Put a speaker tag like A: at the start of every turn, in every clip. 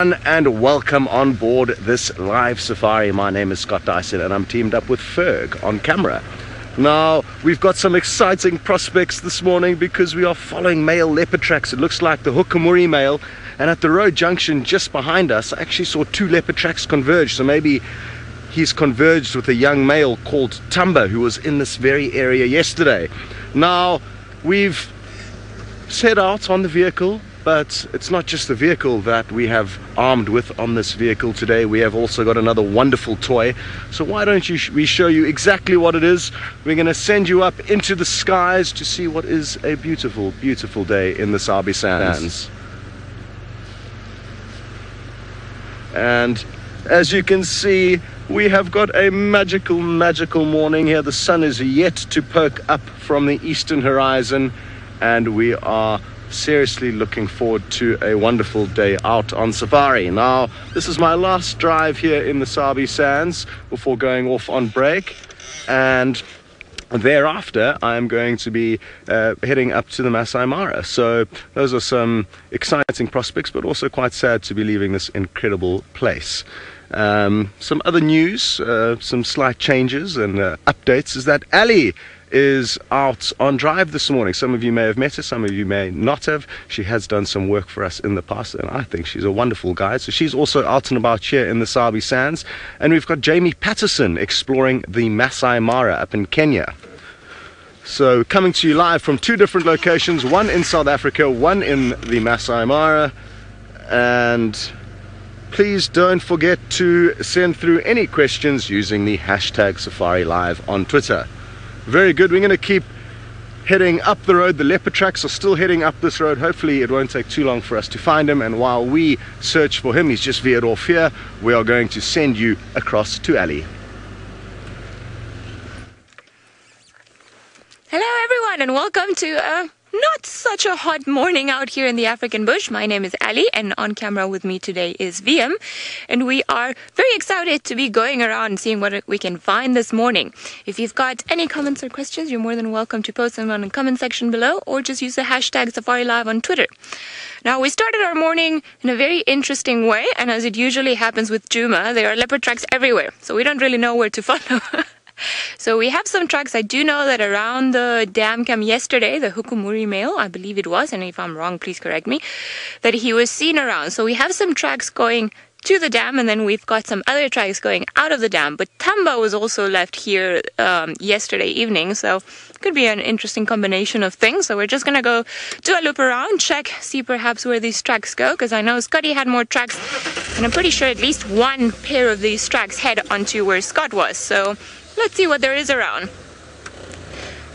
A: And welcome on board this live safari. My name is Scott Dyson and I'm teamed up with Ferg on camera. Now we've got some exciting prospects this morning because we are following male leopard tracks. It looks like the Hukamuri male, and at the road junction just behind us I actually saw two leopard tracks converge, so maybe he's converged with a young male called Tamba who was in this very area yesterday. Now we've set out on the vehicle, but it's not just the vehicle that we have armed with on this vehicle today. We have also got another wonderful toy. So why don't we show you exactly what it is. We're going to send you up into the skies to see what is a beautiful, beautiful day in the Sabi sands. And as you can see, we have got a magical, magical morning here. The sun is yet to poke up from the eastern horizon, and we are seriously looking forward to a wonderful day out on safari. Now, this is my last drive here in the Sabi sands before going off on break, and thereafter I'm going to be heading up to the Maasai Mara. So those are some exciting prospects, but also quite sad to be leaving this incredible place. Some other news, some slight changes and updates is that Ali is out on drive this morning. Some of you may have met her, some of you may not have. She has done some work for us in the past, and I think she's a wonderful guide. So she's also out and about here in the Sabi sands. And we've got Jamie Patterson exploring the Maasai Mara up in Kenya. So coming to you live from two different locations, one in South Africa, one in the Maasai Mara. And please don't forget to send through any questions using the hashtag #SafariLive on Twitter. Very good. We're going to keep heading up the road. The leopard tracks are still heading up this road. Hopefully it won't take too long for us to find him, and while we search for him, he's just veered off here, we are going to send you across to Ali.
B: Hello everyone, and welcome to not such a hot morning out here in the African bush. My name is Ali, and on camera with me today is VM, and we are very excited to be going around and seeing what we can find this morning. If you've got any comments or questions, you're more than welcome to post them on the comment section below, or just use the hashtag #SafariLive on Twitter. Now, we started our morning in a very interesting way, and as it usually happens with Djuma, there are leopard tracks everywhere, so we don't really know where to follow. So we have some tracks. I do know that around the dam cam yesterday, the Hukamuri male, I believe it was, and if I'm wrong, please correct me, that he was seen around. So we have some tracks going to the dam, and then we've got some other tracks going out of the dam. But Tamba was also left here yesterday evening, so it could be an interesting combination of things. So we're just going to go do a loop around, check, see perhaps where these tracks go, because I know Scotty had more tracks, and I'm pretty sure at least one pair of these tracks head onto where Scott was. So let's see what there is around.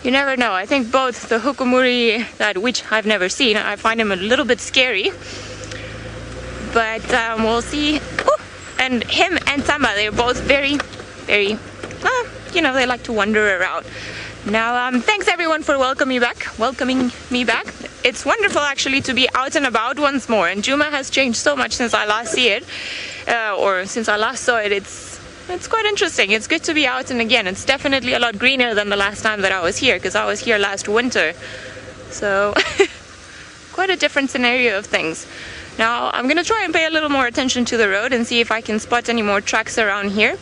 B: You never know. I think both the Hukamuri, which I've never seen, I find him a little bit scary. But we'll see. Ooh, and him and Tamba, they're both very, very, they like to wander around. Now, thanks everyone for welcoming me back. It's wonderful actually to be out and about once more. And Djuma has changed so much since I last saw it. It's quite interesting. It's good to be out, and again, it's definitely a lot greener than the last time that I was here, because I was here last winter. So, quite a different scenario of things. Now, I'm going to try and pay a little more attention to the road and see if I can spot any more tracks around here,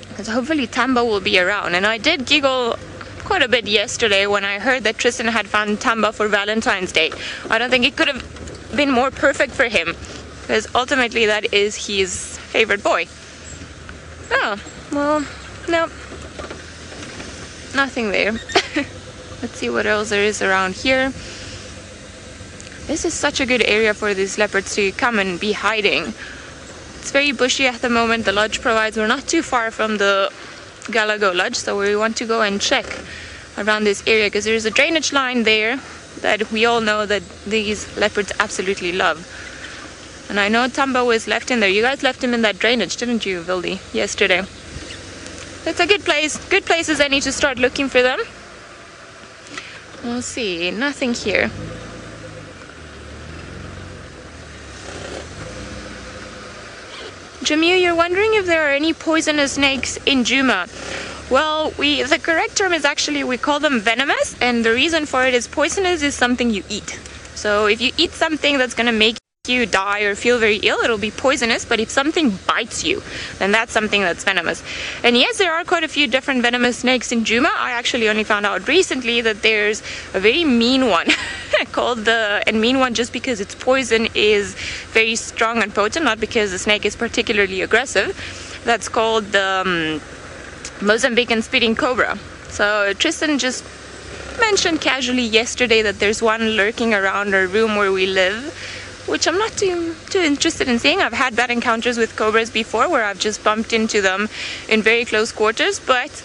B: because hopefully Tamba will be around. And I did giggle quite a bit yesterday when I heard that Tristan had found Tamba for Valentine's Day. I don't think it could have been more perfect for him, because ultimately that is his favorite boy. Oh, well, nope. Nothing there. Let's see what else there is around here. This is such a good area for these leopards to come and be hiding. It's very bushy at the moment. The lodge provides, we're not too far from the Galago lodge, so we want to go and check around this area, because there's a drainage line there that we all know that these leopards absolutely love. And I know Tamba was left in there. You guys left him in that drainage, didn't you, Vildi, yesterday? It's a good place. Good place as any to start looking for them. We'll see. Nothing here. Jamu, you're wondering if there are any poisonous snakes in Djuma. Well, the correct term is actually, we call them venomous, and the reason for it is poisonous is something you eat. So if you eat something that's going to make you die or feel very ill, it'll be poisonous, but if something bites you, then that's something that's venomous. And yes, there are quite a few different venomous snakes in Djuma. I actually only found out recently that there's a very mean one called and mean one just because its poison is very strong and potent, not because the snake is particularly aggressive. That's called the Mozambican spitting cobra. So Tristan just mentioned casually yesterday that there's one lurking around our room where we live, which I'm not too interested in seeing. I've had bad encounters with cobras before where I've just bumped into them in very close quarters, but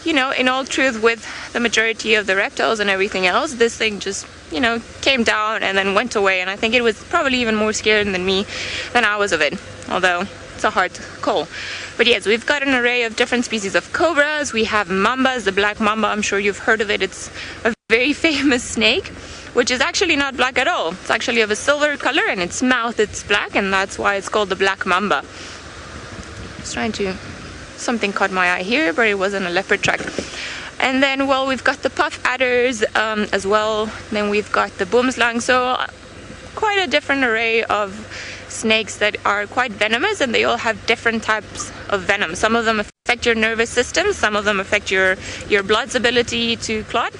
B: you know, in all truth, with the majority of the reptiles and everything else, this thing just, you know, came down and then went away, and I think it was probably even more scared than me than I was of it, although it's a hard call. But yes, we've got an array of different species of cobras. We have mambas, the black mamba. I'm sure you've heard of it. It's a very famous snake, which is actually not black at all. It's actually of a silver color, and its mouth it's black, and that's why it's called the black mamba. Just trying to... something caught my eye here, but it wasn't a leopard track. And then, well, we've got the puff adders as well. Then we've got the boomslang. So quite a different array of snakes that are quite venomous, and they all have different types of venom. Some of them affect your nervous system, some of them affect your blood's ability to clot,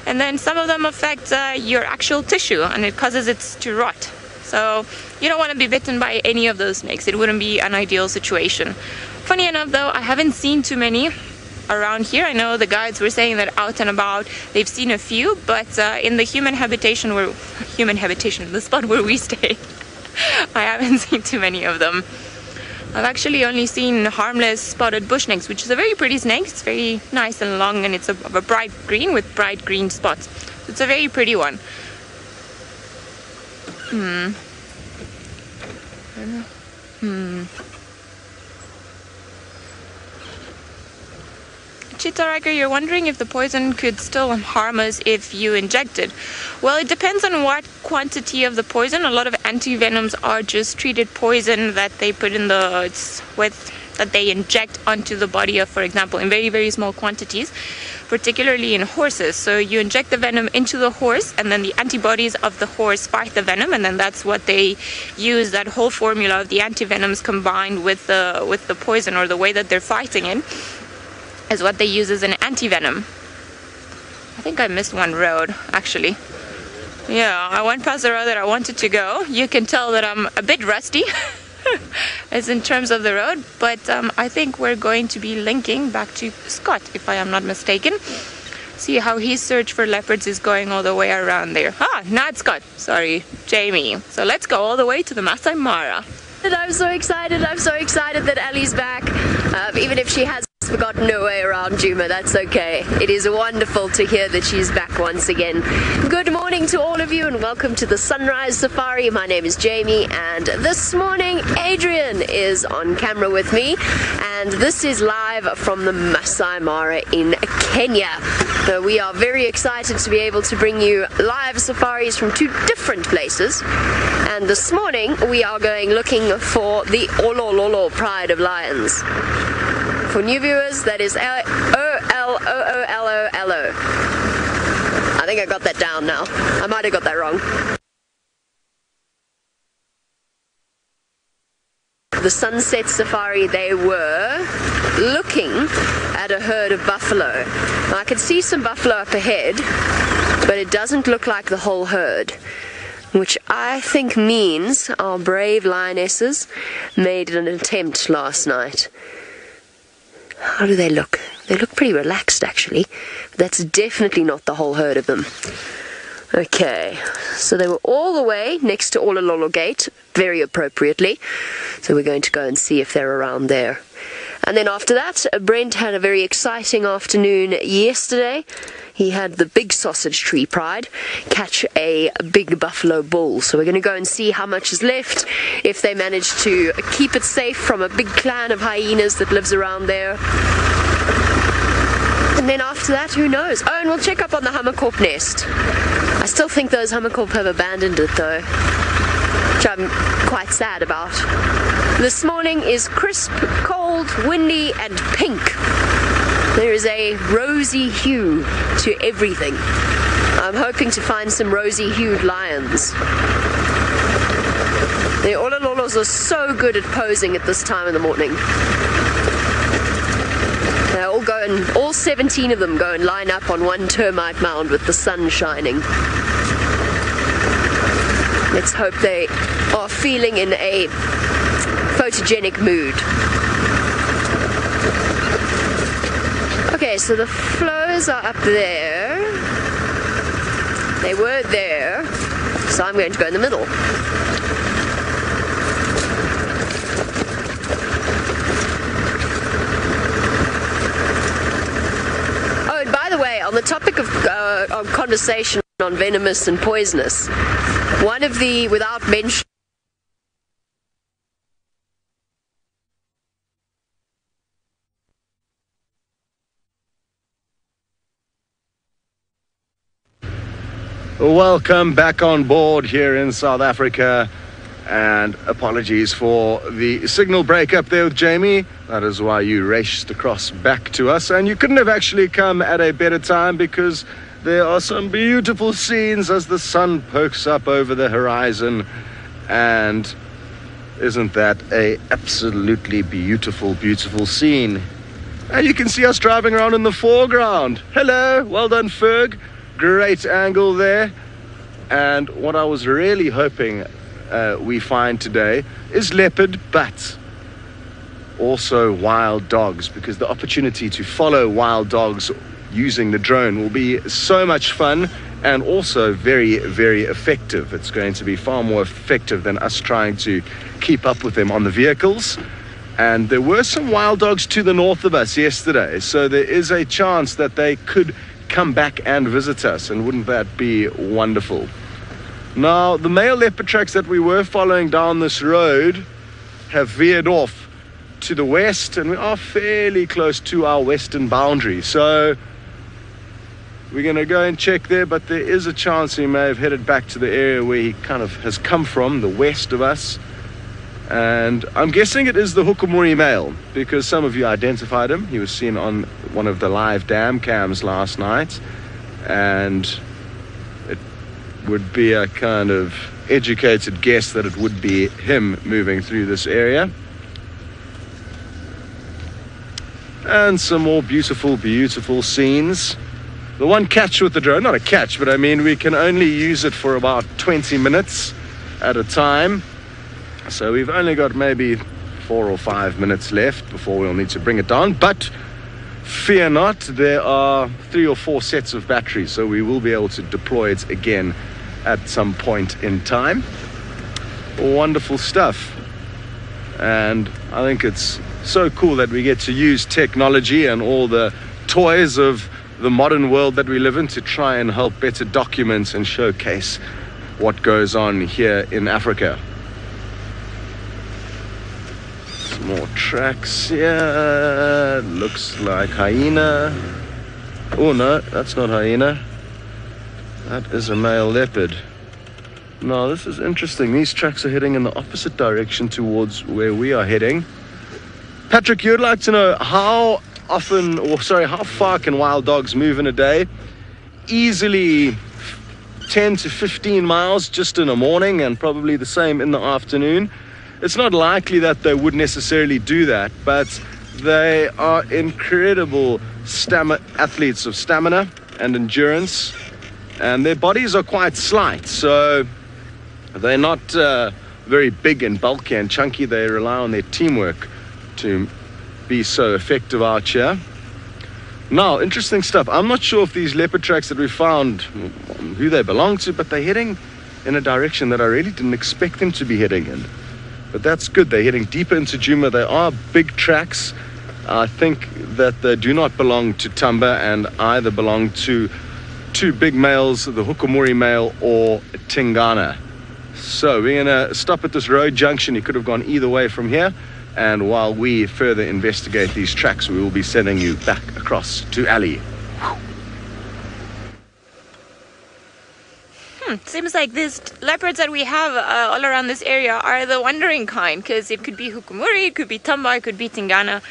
B: and then some of them affect your actual tissue, and it causes it to rot. So you don't want to be bitten by any of those snakes. It wouldn't be an ideal situation. Funny enough though, I haven't seen too many around here. I know the guides were saying that out and about they've seen a few, but in the human habitation, the spot where we stay, I haven't seen too many of them. I've actually only seen harmless spotted bush snakes, which is a very pretty snake. It's very nice and long, and it's of a bright green with bright green spots. So it's a very pretty one. Chitwa, you're wondering if the poison could still harm us if you inject it. Well, it depends on what quantity of the poison. A lot of antivenoms are just treated poison that they put in that they inject onto the body of, for example, in very, very small quantities, particularly in horses. So you inject the venom into the horse, and then the antibodies of the horse fight the venom, and then that's what they use, that whole formula of the antivenoms combined with the poison, or the way that they're fighting it, is what they use as an antivenom. I think I missed one road, actually. Yeah, I went past the road that I wanted to go. You can tell that I'm a bit rusty as in terms of the road, but I think we're going to be linking back to Scott, if I am not mistaken. See how his search for leopards is going all the way around there. Not Scott, sorry, Jamie. So let's go all the way to the Maasai Mara.
C: I'm so excited that Ali's back, even if she has forgotten her way around Djuma, that's okay. It is wonderful to hear that she's back once again. Good morning to all of you, and welcome to the Sunrise Safari. My name is Jamie, and this morning Adrian is on camera with me, and this is live from the Maasai Mara in Kenya. So we are very excited to be able to bring you live safaris from two different places, and this morning we are going looking for the Olololo Pride of Lions. For new viewers, that is O-L-O-O-L-O-L-O. I think I got that down now. I might have got that wrong. The sunset safari, they were looking at a herd of buffalo. Now, I can see some buffalo up ahead, but it doesn't look like the whole herd, which I think means our brave lionesses made an attempt last night. How do they look? They look pretty relaxed, actually. But that's definitely not the whole herd of them. Okay, so they were all the way next to Olololo Gate, very appropriately. So we're going to go and see if they're around there. And then after that, Brent had a very exciting afternoon yesterday. He had the big sausage tree pride catch a big buffalo bull. So we're going to go and see how much is left, if they managed to keep it safe from a big clan of hyenas that lives around there. And then after that, who knows? Oh, and we'll check up on the hammerkorp nest. I still think those hammerkorp have abandoned it though, which I'm quite sad about. This morning is crisp, cold, windy and pink. There is a rosy hue to everything. I'm hoping to find some rosy hued lions. The olololos are so good at posing at this time in the morning. They all 17 of them go and line up on one termite mound with the sun shining. Let's hope they are feeling in a photogenic mood. Okay, so the flows are up there. They were there, so I'm going to go in the middle. Oh, and by the way, on the topic of conversation on venomous and poisonous, one of the, without mention,
A: welcome back on board here in South Africa, and apologies for the signal breakup there with Jamie. That is why you raced across back to us, and you couldn't have actually come at a better time, because there are some beautiful scenes as the sun pokes up over the horizon. And isn't that a absolutely beautiful, beautiful scene? And you can see us driving around in the foreground. Hello, well done, Ferg. Great angle there. And what I was really hoping we find today is leopard, but also wild dogs, because the opportunity to follow wild dogs using the drone will be so much fun, and also very, very effective. It's going to be far more effective than us trying to keep up with them on the vehicles. And there were some wild dogs to the north of us yesterday, so there is a chance that they could come back and visit us, and wouldn't that be wonderful? Now, the male leopard tracks that we were following down this road have veered off to the west, and we are fairly close to our western boundary, so we're going to go and check there, but there is a chance he may have headed back to the area where he kind of has come from, the west of us. And I'm guessing it is the Hukumuri male, because some of you identified him. He was seen on one of the live dam cams last night, and it would be a kind of educated guess that it would be him moving through this area. And some more beautiful, beautiful scenes. The one catch with the drone, not a catch, but I mean, we can only use it for about 20 minutes at a time. So we've only got maybe 4 or 5 minutes left before we'll need to bring it down. But fear not, there are 3 or 4 sets of batteries, so we will be able to deploy it again at some point in time. Wonderful stuff. And I think it's so cool that we get to use technology and all the toys of the modern world that we live in to try and help better document and showcase what goes on here in Africa. Some more tracks here. Looks like hyena. Oh no, that's not hyena. That is a male leopard. No, this is interesting. These tracks are heading in the opposite direction towards where we are heading. Patrick, you'd like to know how far can wild dogs move in a day? Easily 10 to 15 miles just in the morning, and probably the same in the afternoon. It's not likely that they would necessarily do that, but they are incredible athletes of stamina and endurance, and their bodies are quite slight, so they're not very big and bulky and chunky. They rely on their teamwork to be so effective out here. Now, interesting stuff. I'm not sure if these leopard tracks that we found, who they belong to, but they're heading in a direction that I really didn't expect them to be heading in. But that's good. They're heading deeper into Djuma. They are big tracks. I think that they do not belong to Tamba, and either belong to 2 big males, the Hukumuri male or Tingana. So we're going to stop at this road junction. He could have gone either way from here. And while we further investigate these tracks, we will be sending you back across to Ali.
B: Seems like these leopards that we have all around this area are the wandering kind, because it could be Hukumuri, it could be Tamba, it could be Tingana.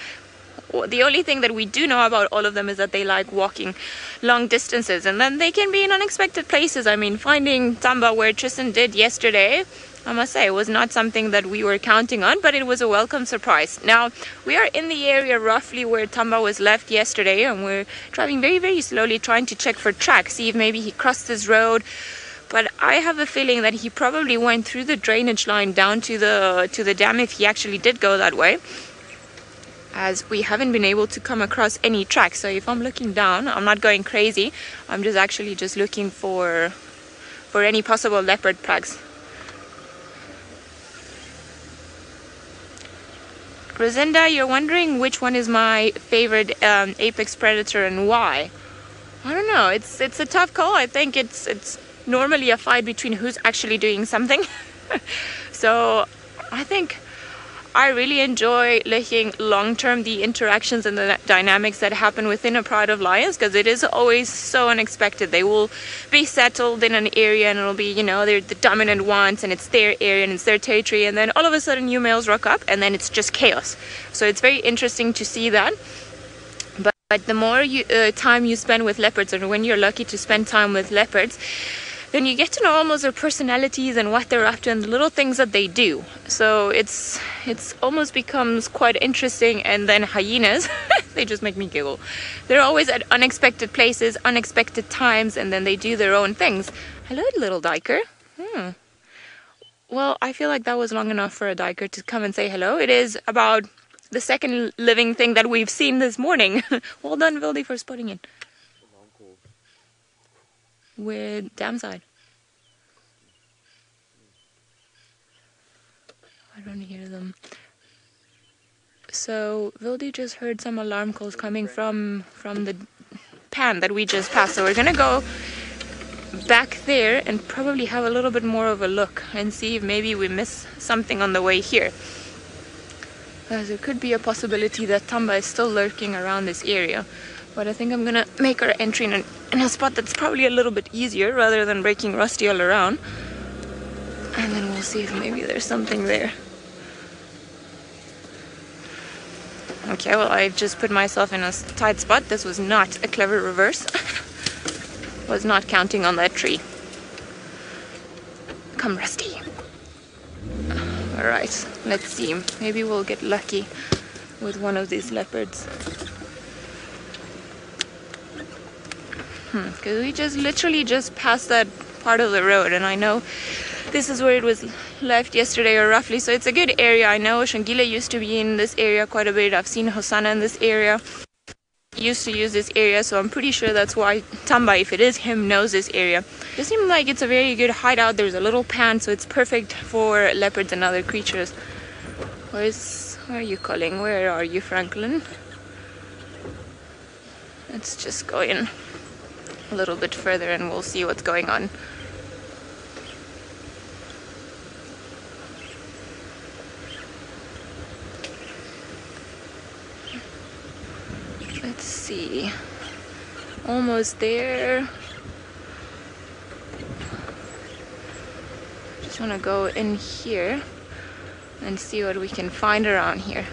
B: The only thing that we do know about all of them is that they like walking long distances, and then they can be in unexpected places. I mean, finding Tamba where Tristan did yesterday I must say, it was not something that we were counting on, but it was a welcome surprise. Now, we are in the area roughly where Tamba was left yesterday, and we're driving very, very slowly, trying to check for tracks, see if maybe he crossed this road. But I have a feeling that he probably went through the drainage line down to the dam, if he actually did go that way, as we haven't been able to come across any tracks. So if I'm looking down, I'm not going crazy. I'm just actually just looking for any possible leopard tracks. Rosinda, you're wondering which one is my favorite apex predator and why? I don't know. It's a tough call. I think it's normally a fight between who's actually doing something. So I think I really enjoy looking long-term the interactions and the dynamics that happen within a pride of lions, because it is always so unexpected. They will be settled in an area and it'll be, you know, they're the dominant ones and it's their area and it's their territory, and then all of a sudden new males rock up and then it's just chaos. So it's very interesting to see that. But the more time you spend with leopards, and when you're lucky to spend time with leopards, then you get to know almost their personalities and what they're up to and the little things that they do. So it's almost becomes quite interesting. And then hyenas, they just make me giggle. They're always at unexpected places, unexpected times, and then they do their own things. Hello, little diker. Well, I feel like that was long enough for a diker to come and say hello. It is about the second living thing that we've seen this morning. Well done, Vildy, for spotting it. With dam side. I don't hear them. So Vildy just heard some alarm calls coming from the pan that we just passed. So we're gonna go back there and probably have a little bit more of a look and see if maybe we miss something on the way here. There could be a possibility that Tamba is still lurking around this area. But I think I'm gonna make our entry in a spot that's probably a little bit easier rather than breaking Rusty all around. And then we'll see if maybe there's something there. Okay, well, I've just put myself in a tight spot. This was not a clever reverse. Was not counting on that tree. Come, Rusty. Alright, let's see. Maybe we'll get lucky with one of these leopards. Because we just literally just passed that part of the road, and I know this is where it was left yesterday, or roughly, so it's a good area. I know Shangila used to be in this area quite a bit. I've seen Hosana in this area. He used to use this area, so I'm pretty sure that's why Tamba, if it is him, knows this area. It seems like it's a very good hideout. There's a little pan, so it's perfect for leopards and other creatures. Where are you calling? Where are you, Franklin? Let's just go in a little bit further and we'll see what's going on. Let's see. Almost there. Just want to go in here and see what we can find around here.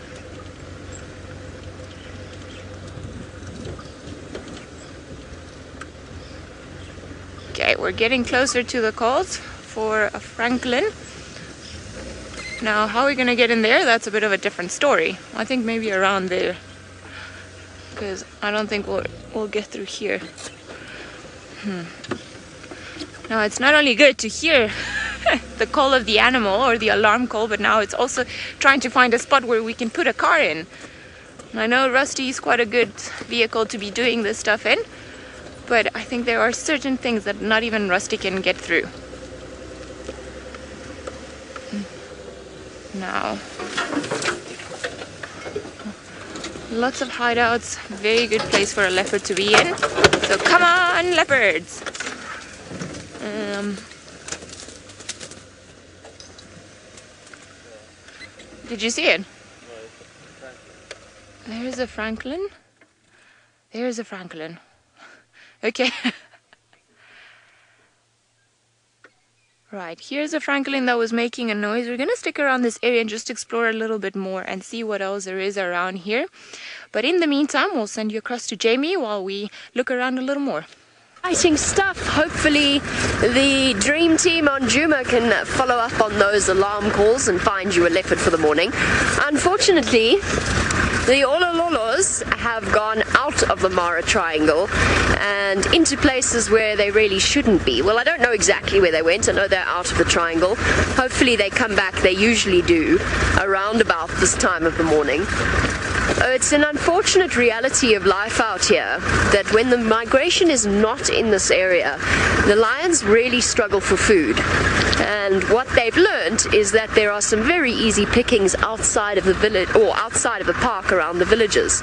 B: Okay, we're getting closer to the calls for a Franklin. Now, how are we going to get in there? That's a bit of a different story. I think maybe around there, because I don't think we'll get through here. Now, it's not only good to hear the call of the animal or the alarm call, but now it's also trying to find a spot where we can put a car in. And I know Rusty is quite a good vehicle to be doing this stuff in, but I think there are certain things that not even Rusty can get through. Now, lots of hideouts, very good place for a leopard to be in. So come on, leopards! Did you see it? There's a Franklin. There's a Franklin. Okay. Right, here's a Franklin that was making a noise. We're gonna stick around this area and just explore a little bit more and see what else there is around here. But in the meantime, we'll send you across to Jamie while we look around a little more.
C: Exciting stuff. Hopefully the dream team on Djuma can follow up on those alarm calls and find you a leopard for the morning. Unfortunately, the Olololos have gone out of the Mara Triangle and into places where they really shouldn't be. Well, I don't know exactly where they went. I know they're out of the triangle. Hopefully they come back. They usually do around about this time of the morning. It's an unfortunate reality of life out here that when the migration is not in this area, the lions really struggle for food. And what they've learned is that there are some very easy pickings outside of the village or outside of the park around the villages.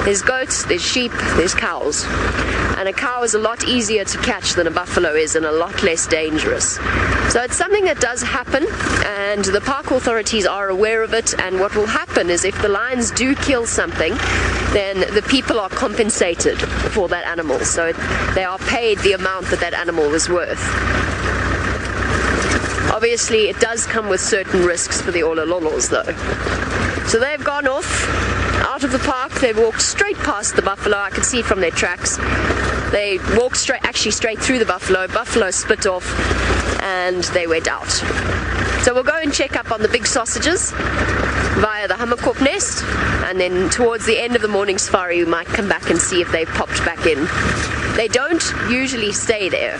C: There's goats, there's sheep, there's cows. And a cow is a lot easier to catch than a buffalo is and a lot less dangerous. So it's something that does happen, and the park authorities are aware of it. And what will happen is if the lions do kill something, then the people are compensated for that animal. So they are paid the amount that that animal was worth. Obviously, it does come with certain risks for the Olololos, though. So they've gone off out of the park. They've walked straight past the buffalo. I can see from their tracks. They walked straight through the buffalo. Buffalo split off, and they went out. So we'll go and check up on the big sausages via the Hammerkorp nest, and then towards the end of the morning safari we might come back and see if they've popped back in. They don't usually stay there.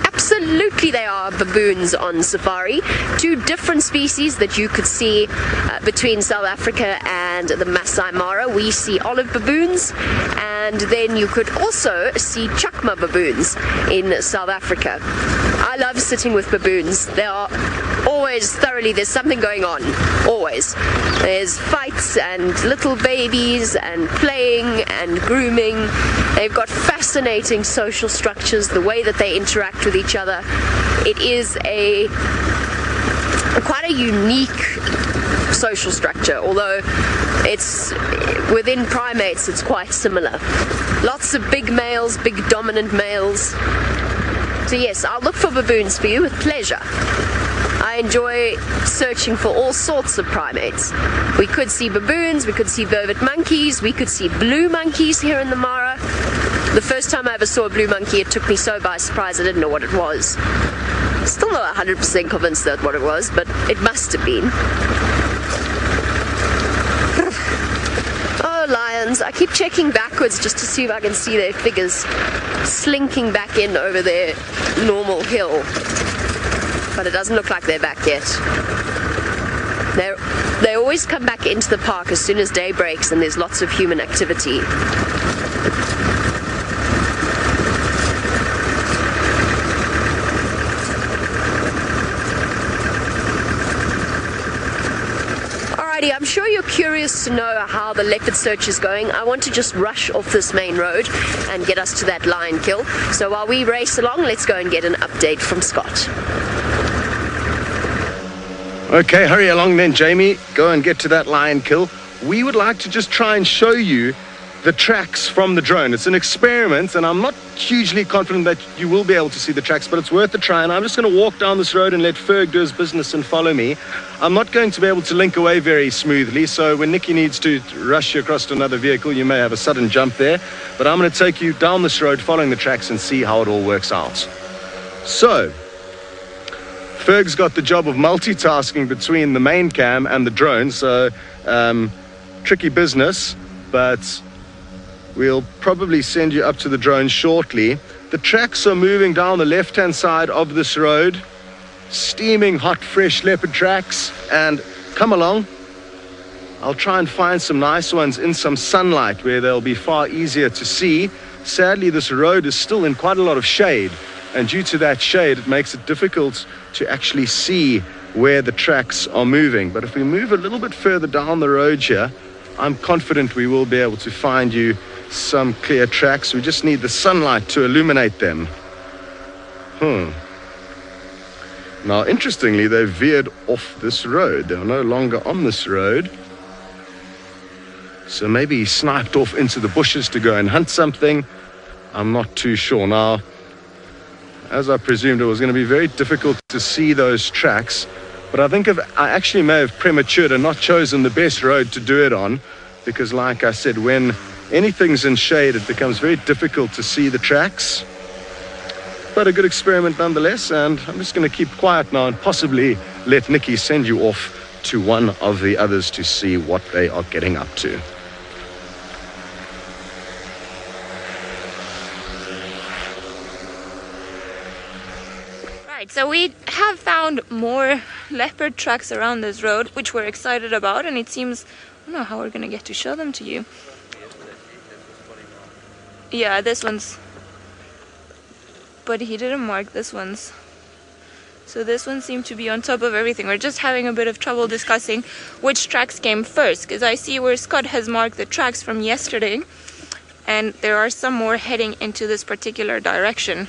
C: Absolutely, they are baboons on safari. Two different species that you could see between South Africa and the Maasai Mara. We see olive baboons, and then you could also see chakma baboons in South Africa. I love sitting with baboons. They are always thoroughly, there's something going on, always. There's fights and little babies and playing and grooming. They've got fascinating social structures, the way that they interact with each other. It is quite a unique social structure, although it's within primates it's quite similar. Lots of big males, big dominant males. So yes, I'll look for baboons for you with pleasure. I enjoy searching for all sorts of primates. We could see baboons, we could see vervet monkeys, we could see blue monkeys here in the Mara. The first time I ever saw a blue monkey, it took me so by surprise I didn't know what it was. Still not 100% convinced that's what it was, but it must have been. Oh, lions. I keep checking backwards just to see if I can see their figures slinking back in over their normal hill. But it doesn't look like they're back yet. They always come back into the park as soon as day breaks and there's lots of human activity. I'm sure you're curious to know how the leopard search is going. I want to just rush off this main road and get us to that lion kill. So while we race along, let's go and get an update from Scott.
A: Okay, hurry along then, Jamie. Go and get to that lion kill. We would like to just try and show you the tracks from the drone. It's an experiment, and I'm not hugely confident that you will be able to see the tracks, but it's worth a try. And I'm just going to walk down this road and let Ferg do his business and follow me. I'm not going to be able to link away very smoothly, so when Nikki needs to rush you across to another vehicle, you may have a sudden jump there. But I'm going to take you down this road following the tracks and see how it all works out. So, Ferg's got the job of multitasking between the main cam and the drone, so tricky business, but we'll probably send you up to the drone shortly. The tracks are moving down the left-hand side of this road. Steaming hot, fresh leopard tracks. And come along. I'll try and find some nice ones in some sunlight where they'll be far easier to see. Sadly, this road is still in quite a lot of shade. And due to that shade, it makes it difficult to actually see where the tracks are moving. But if we move a little bit further down the road here, I'm confident we will be able to find you some clear tracks. We just need the sunlight to illuminate them. Now, interestingly, they've veered off this road. They're no longer on this road. So maybe he sniped off into the bushes to go and hunt something. I'm not too sure. Now, as I presumed, it was going to be very difficult to see those tracks. But I think I actually may have prematured and not chosen the best road to do it on. because like I said, when anything's in shade, it becomes very difficult to see the tracks. But a good experiment nonetheless, and I'm just going to keep quiet now and possibly let Nikki send you off to one of the others to see what they are getting up to.
B: Right, so we have found more leopard tracks around this road, which we're excited about, and it seems, I don't know how we're going to get to show them to you. Yeah, this one's, but he didn't mark this one's. So this one seemed to be on top of everything. We're just having a bit of trouble discussing which tracks came first, because I see where Scott has marked the tracks from yesterday, and there are some more heading into this particular direction.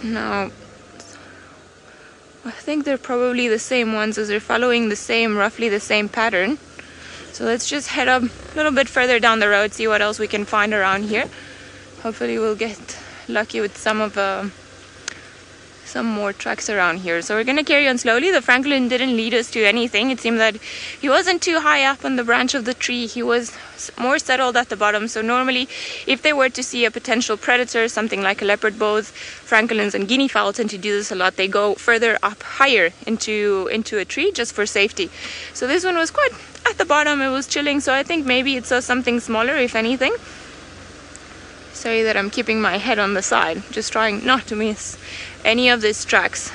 B: Now, I think they're probably the same ones, as they're following the same, roughly the same pattern. So let's just head up a little bit further down the road, see what else we can find around here. Hopefully we'll get lucky with some more tracks around here. So we're going to carry on slowly. The francolin didn't lead us to anything. It seemed that he wasn't too high up on the branch of the tree. He was more settled at the bottom. So normally, if they were to see a potential predator, something like a leopard, both francolins and guinea fowl tend to do this a lot. They go further up higher into a tree just for safety. So this one was quite at the bottom. It was chilling. So I think maybe it saw something smaller, if anything. Sorry that I'm keeping my head on the side, just trying not to miss any of these tracks.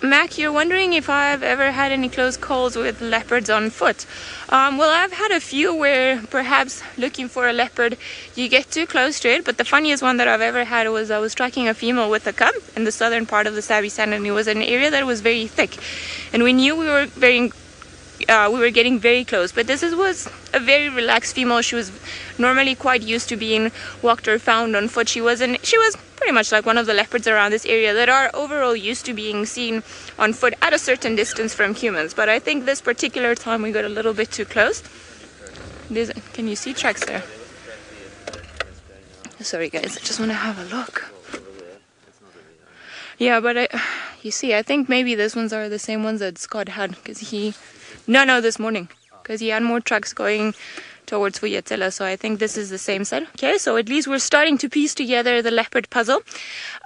B: Mac, you're wondering if I've ever had any close calls with leopards on foot. Well, I've had a few where perhaps looking for a leopard, you get too close to it, but the funniest one that I've ever had was I was tracking a female with a cub in the southern part of the Sabi sand, and it was an area that was very thick, and we knew we were getting very close, but this was a very relaxed female. She was normally quite used to being walked or found on foot. She was pretty much like one of the leopards around this area that are overall used to being seen on foot at a certain distance from humans. But I think this particular time we got a little bit too close. Can you see tracks there? Sorry guys, I just want to have a look. Yeah, but you see, I think maybe these ones are the same ones that Scott had, because this morning, because he had more tracks going towards Vuyatela, so I think this is the same set. Okay, so at least we're starting to piece together the leopard puzzle.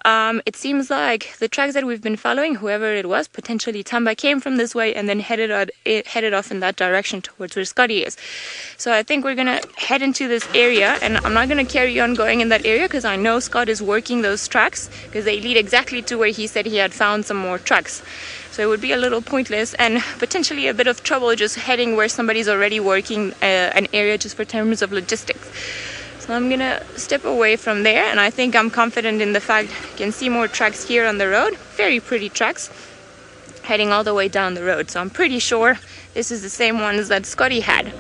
B: It seems like the tracks that we've been following, whoever it was, potentially Tamba, came from this way and then headed off in that direction towards where Scotty is. So I think we're gonna head into this area, and I'm not gonna carry on going in that area because I know Scott is working those tracks, because they lead exactly to where he said he had found some more tracks. So it would be a little pointless and potentially a bit of trouble just heading where somebody's already working an area just for terms of logistics. So I'm gonna step away from there, and I think I'm confident in the fact you can see more tracks here on the road. Very pretty tracks heading all the way down the road. So I'm pretty sure this is the same ones that Scotty had.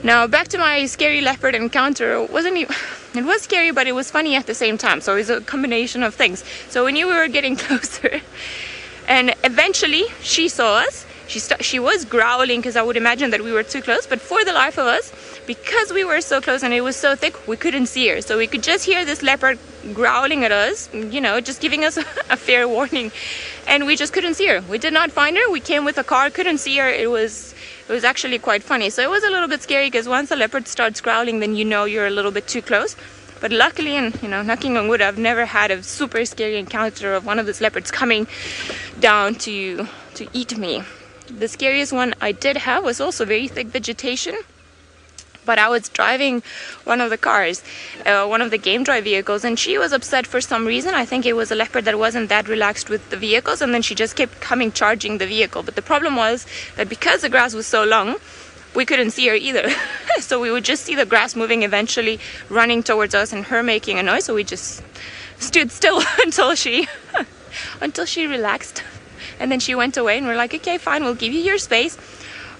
B: Now back to my scary leopard encounter. It was scary, but it was funny at the same time. So it's a combination of things. So we knew we were getting closer. And eventually she saw us. She was growling because I would imagine that we were too close, but for the life of us, because we were so close and it was so thick, we couldn't see her. So we could just hear this leopard growling at us, just giving us a fair warning, and we just couldn't see her. We did not find her. We came with a car, couldn't see her. It was actually quite funny. So it was a little bit scary, because once a leopard starts growling, then you're a little bit too close. But luckily, and knocking on wood, I've never had a super scary encounter of one of these leopards coming down to eat me. The scariest one I did have was also very thick vegetation, but I was driving one of the cars, one of the game drive vehicles, and she was upset for some reason. I think it was a leopard that wasn't that relaxed with the vehicles, and then she just kept charging the vehicle. But the problem was that because the grass was so long, we couldn't see her either. So we would just see the grass moving, eventually running towards us and her making a noise. So we just stood still until she relaxed, and then she went away, and we're like, okay, fine, we'll give you your space.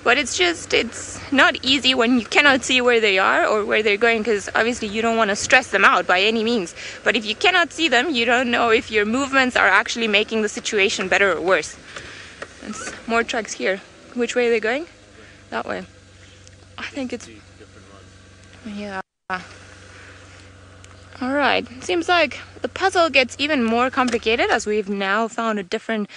B: But it's not easy when you cannot see where they are or where they're going, because obviously you don't want to stress them out by any means. But if you cannot see them, you don't know if your movements are actually making the situation better or worse. There's more tracks here. Which way are they going? That way. I think it's... Yeah. Alright, seems like the puzzle gets even more complicated as we've now found a different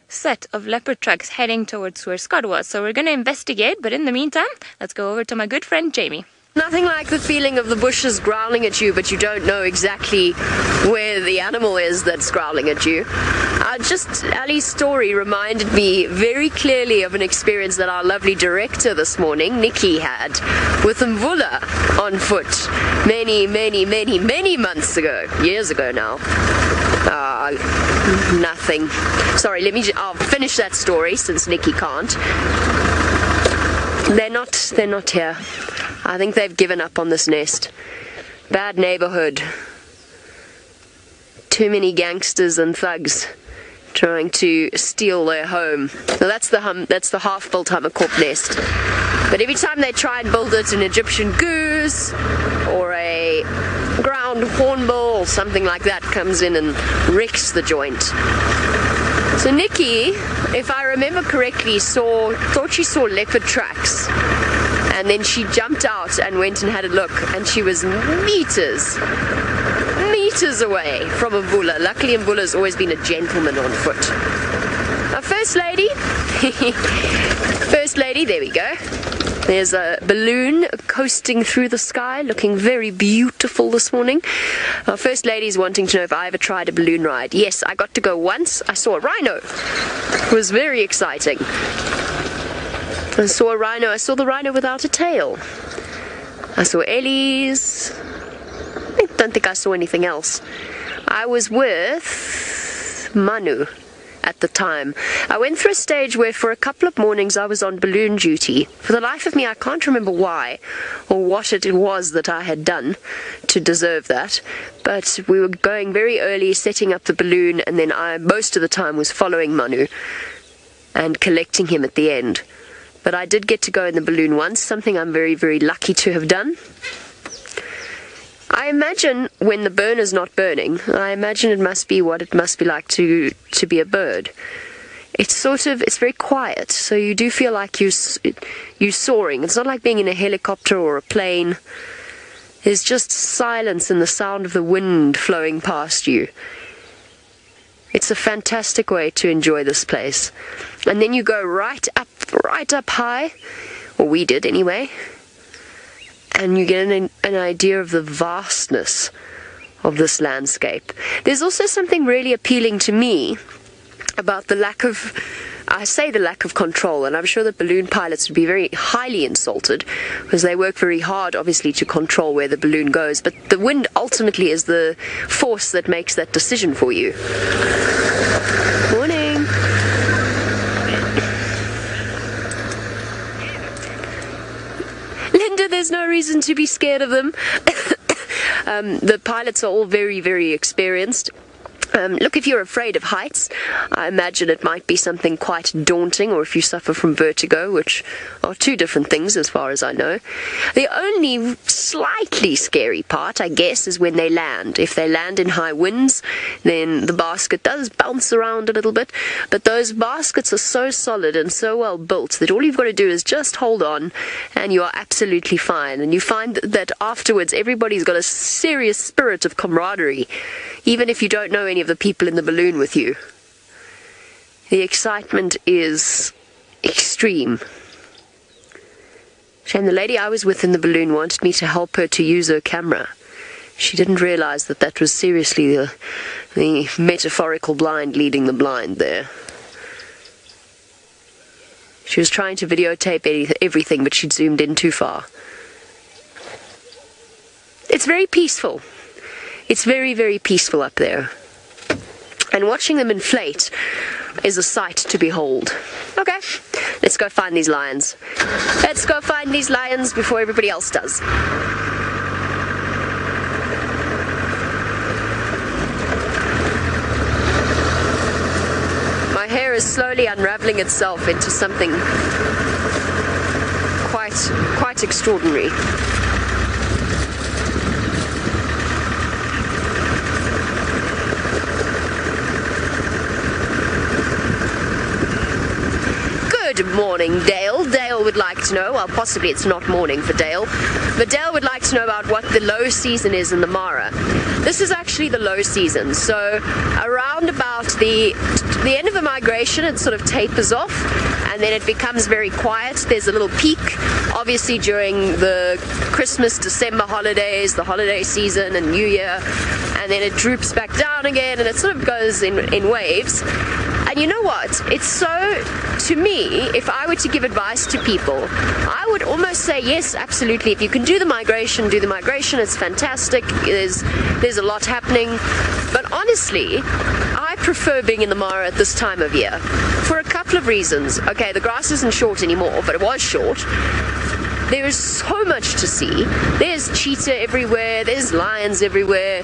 B: set of leopard tracks heading towards where Scott was. So we're going to investigate, but in the meantime, let's go over to my good friend Jamie.
C: Nothing like the feeling of the bushes growling at you, but you don't know exactly where the animal is that's growling at you. Ali's story reminded me very clearly of an experience that our lovely director this morning, Nikki, had with Mvula on foot many months ago, years ago now. Nothing. Sorry, I'll finish that story since Nikki can't. They're not here. I think they've given up on this nest. Bad neighborhood. Too many gangsters and thugs trying to steal their home. So that's the half-built Hummerkorp nest. But every time they try and build it, an Egyptian goose or a ground hornbill or something like that comes in and wrecks the joint. So Nikki, if I remember correctly, thought she saw leopard tracks. And then she jumped out and went and had a look, and she was meters away from Mvula. Luckily, Mvula's always been a gentleman on foot. Our first lady, there we go. There's a balloon coasting through the sky, looking very beautiful this morning. Our first lady's wanting to know if I ever tried a balloon ride. Yes, I got to go once. I saw a rhino. It was very exciting. I saw a rhino. I saw the rhino without a tail. I saw Ellie's. I don't think I saw anything else. I was with Manu at the time. I went through a stage where for a couple of mornings I was on balloon duty. For the life of me, I can't remember why or what it was that I had done to deserve that. But we were going very early, setting up the balloon, and then I, most of the time, was following Manu and collecting him at the end. But I did get to go in the balloon once, something I'm very, very lucky to have done. I imagine when the burner's not burning, I imagine it must be what it must be like to be a bird. It's very quiet, so you do feel like you're soaring. It's not like being in a helicopter or a plane. There's just silence and the sound of the wind flowing past you. It's a fantastic way to enjoy this place. And then you go right up high, or we did anyway, and you get an idea of the vastness of this landscape. There's also something really appealing to me about the lack of control, and I'm sure that balloon pilots would be very highly insulted because they work very hard, obviously, to control where the balloon goes, but the wind ultimately is the force that makes that decision for you. Morning. Linda, there's no reason to be scared of them. The pilots are all very, very experienced. Look, if you're afraid of heights, I imagine it might be something quite daunting, or if you suffer from vertigo, which are two different things as far as I know. The only slightly scary part, I guess, is when they land. If they land in high winds, then the basket does bounce around a little bit, but those baskets are so solid and so well built that all you've got to do is just hold on and you are absolutely fine. And you find that afterwards everybody's got a serious spirit of camaraderie, even if you don't know any of the people in the balloon with you. The excitement is extreme. Shame the lady I was with in the balloon wanted me to help her to use her camera. She didn't realize that was seriously the metaphorical blind leading the blind there. She was trying to videotape everything, but she'd zoomed in too far. It's very peaceful. It's very, very peaceful up there. And watching them inflate is a sight to behold. Okay, let's go find these lions. Let's go find these lions before everybody else does. My hair is slowly unraveling itself into something quite extraordinary. Good morning, Dale. Dale would like to know, well, possibly it's not morning for Dale, but Dale would like to know about what the low season is in the Mara. This is actually the low season, so around about the end of the migration, it sort of tapers off, and then it becomes very quiet. There's a little peak, obviously during the Christmas, December holidays, the holiday season, and New Year, and then it droops back down again, and it sort of goes in waves. And you know what? It's so, to me, if I were to give advice to people, I would almost say yes, absolutely. If you can do the migration, do the migration. It's fantastic. There's a lot happening. But honestly, I prefer being in the Mara at this time of year for a couple of reasons. Okay, the grass isn't short anymore, but it was short. There is so much to see. There's cheetah everywhere. There's lions everywhere.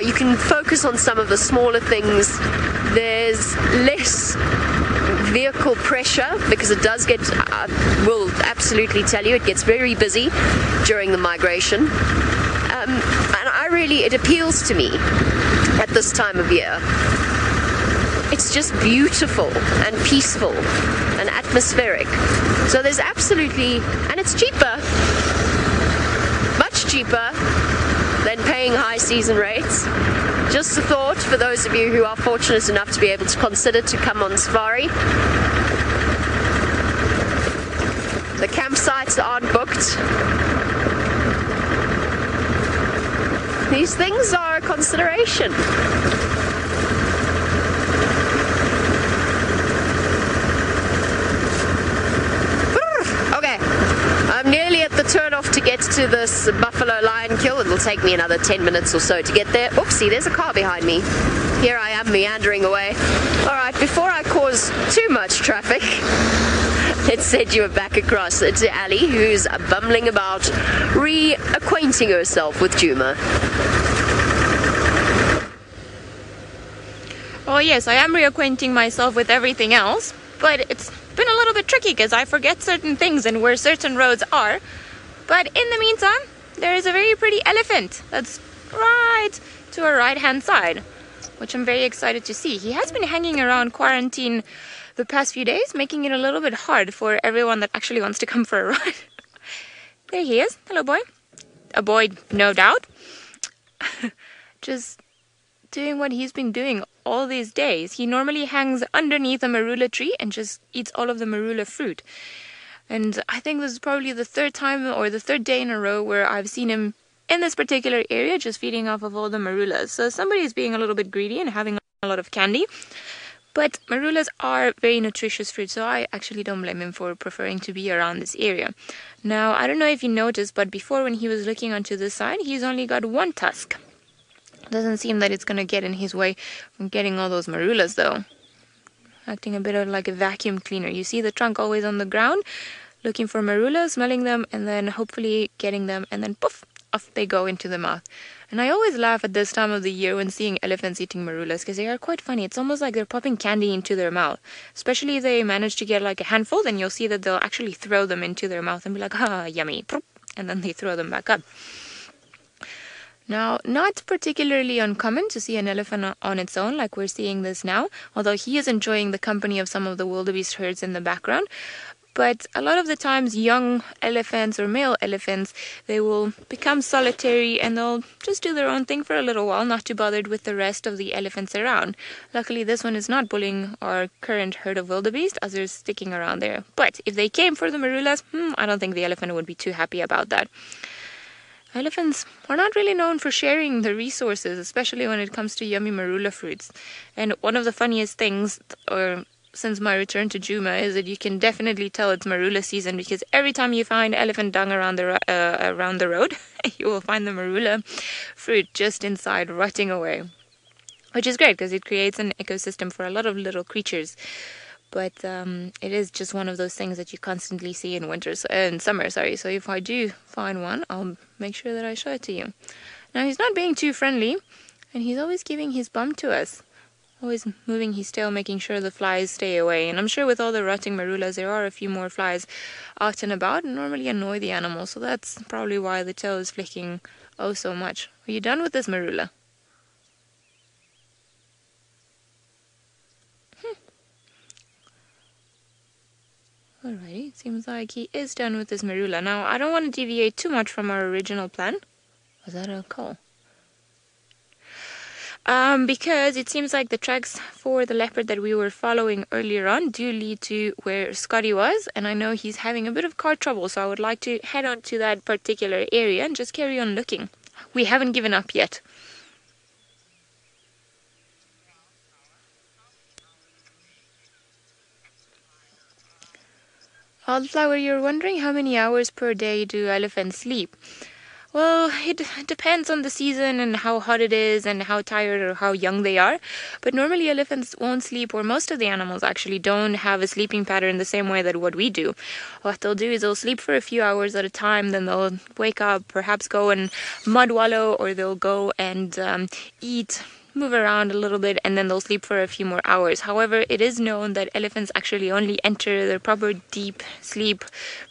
C: You can focus on some of the smaller things. There's less vehicle pressure because it does get, will absolutely tell you, it gets very busy during the migration. And it appeals to me at this time of year. It's just beautiful and peaceful and atmospheric. So there's absolutely, and it's cheaper, much cheaper than paying high season rates. Just a thought for those of you who are fortunate enough to be able to consider to come on safari. The campsites aren't booked. These things are a consideration. Okay, I'm nearly at the turnoff to get to this buffalo lion kill. It'll take me another 10 minutes or so to get there. Oopsie, there's a car behind me. Here I am meandering away. Alright, before I cause too much traffic, let's send you back across to Ali, who's bumbling about reacquainting herself with Djuma.
B: Oh yes, I am reacquainting myself with everything else, but it's been a little bit tricky because I forget certain things and where certain roads are. But in the meantime, there is a very pretty elephant that's right to our right-hand side, which I'm very excited to see. He has been hanging around quarantine the past few days, making it a little bit hard for everyone that actually wants to come for a ride. There he is. Hello, boy. A boy, no doubt. Just doing what he's been doing all these days. He normally hangs underneath a marula tree and just eats all of the marula fruit. And I think this is probably the third time or the third day in a row where I've seen him in this particular area just feeding off of all the marulas. So somebody's being a little bit greedy and having a lot of candy. But marulas are very nutritious fruit, so I actually don't blame him for preferring to be around this area. Now, I don't know if you noticed, but before when he was looking onto this side, he's only got one tusk. Doesn't seem that it's going to get in his way from getting all those marulas, though. Acting a bit of like a vacuum cleaner. You see the trunk always on the ground, looking for marulas, smelling them, and then hopefully getting them, and then poof, off they go into the mouth. And I always laugh at this time of the year when seeing elephants eating marulas because they are quite funny. It's almost like they're popping candy into their mouth. Especially if they manage to get like a handful, then you'll see that they'll actually throw them into their mouth and be like, ah, yummy, and then they throw them back up. Now, not particularly uncommon to see an elephant on its own like we're seeing this now, although he is enjoying the company of some of the wildebeest herds in the background. But a lot of the times, young elephants or male elephants, they will become solitary and they'll just do their own thing for a little while, not too bothered with the rest of the elephants around. Luckily, this one is not bullying our current herd of wildebeest, as they're sticking around there. But if they came for the marulas, I don't think the elephant would be too happy about that. Elephants are not really known for sharing the resources, especially when it comes to yummy marula fruits. And one of the funniest things, since my return to Djuma, is that you can definitely tell it's marula season because every time you find elephant dung around the road, you will find the marula fruit just inside rotting away, which is great because it creates an ecosystem for a lot of little creatures. But it is just one of those things that you constantly see in summer. So if I do find one, I'll make sure that I show it to you. Now, he's not being too friendly, and he's always giving his bum to us. Always moving his tail, making sure the flies stay away. And I'm sure with all the rotting marulas, there are a few more flies out and about and normally annoy the animal. So that's probably why the tail is flicking oh so much. Are you done with this marula? Alrighty, seems like he is done with his marula. Now, I don't want to deviate too much from our original plan. Was that a call? Because it seems like the tracks for the leopard that we were following earlier on do lead to where Scotty was, and I know he's having a bit of car trouble, so I would like to head on to that particular area and just carry on looking. We haven't given up yet. Wildflower, you're wondering how many hours per day do elephants sleep? Well, it depends on the season and how hot it is and how tired or how young they are. But normally elephants won't sleep, or most of the animals actually don't have a sleeping pattern the same way that what we do. What they'll do is they'll sleep for a few hours at a time, then they'll wake up, perhaps go and mud wallow, or they'll go and eat, move around a little bit, and then they'll sleep for a few more hours. However, it is known that elephants actually only enter their proper deep sleep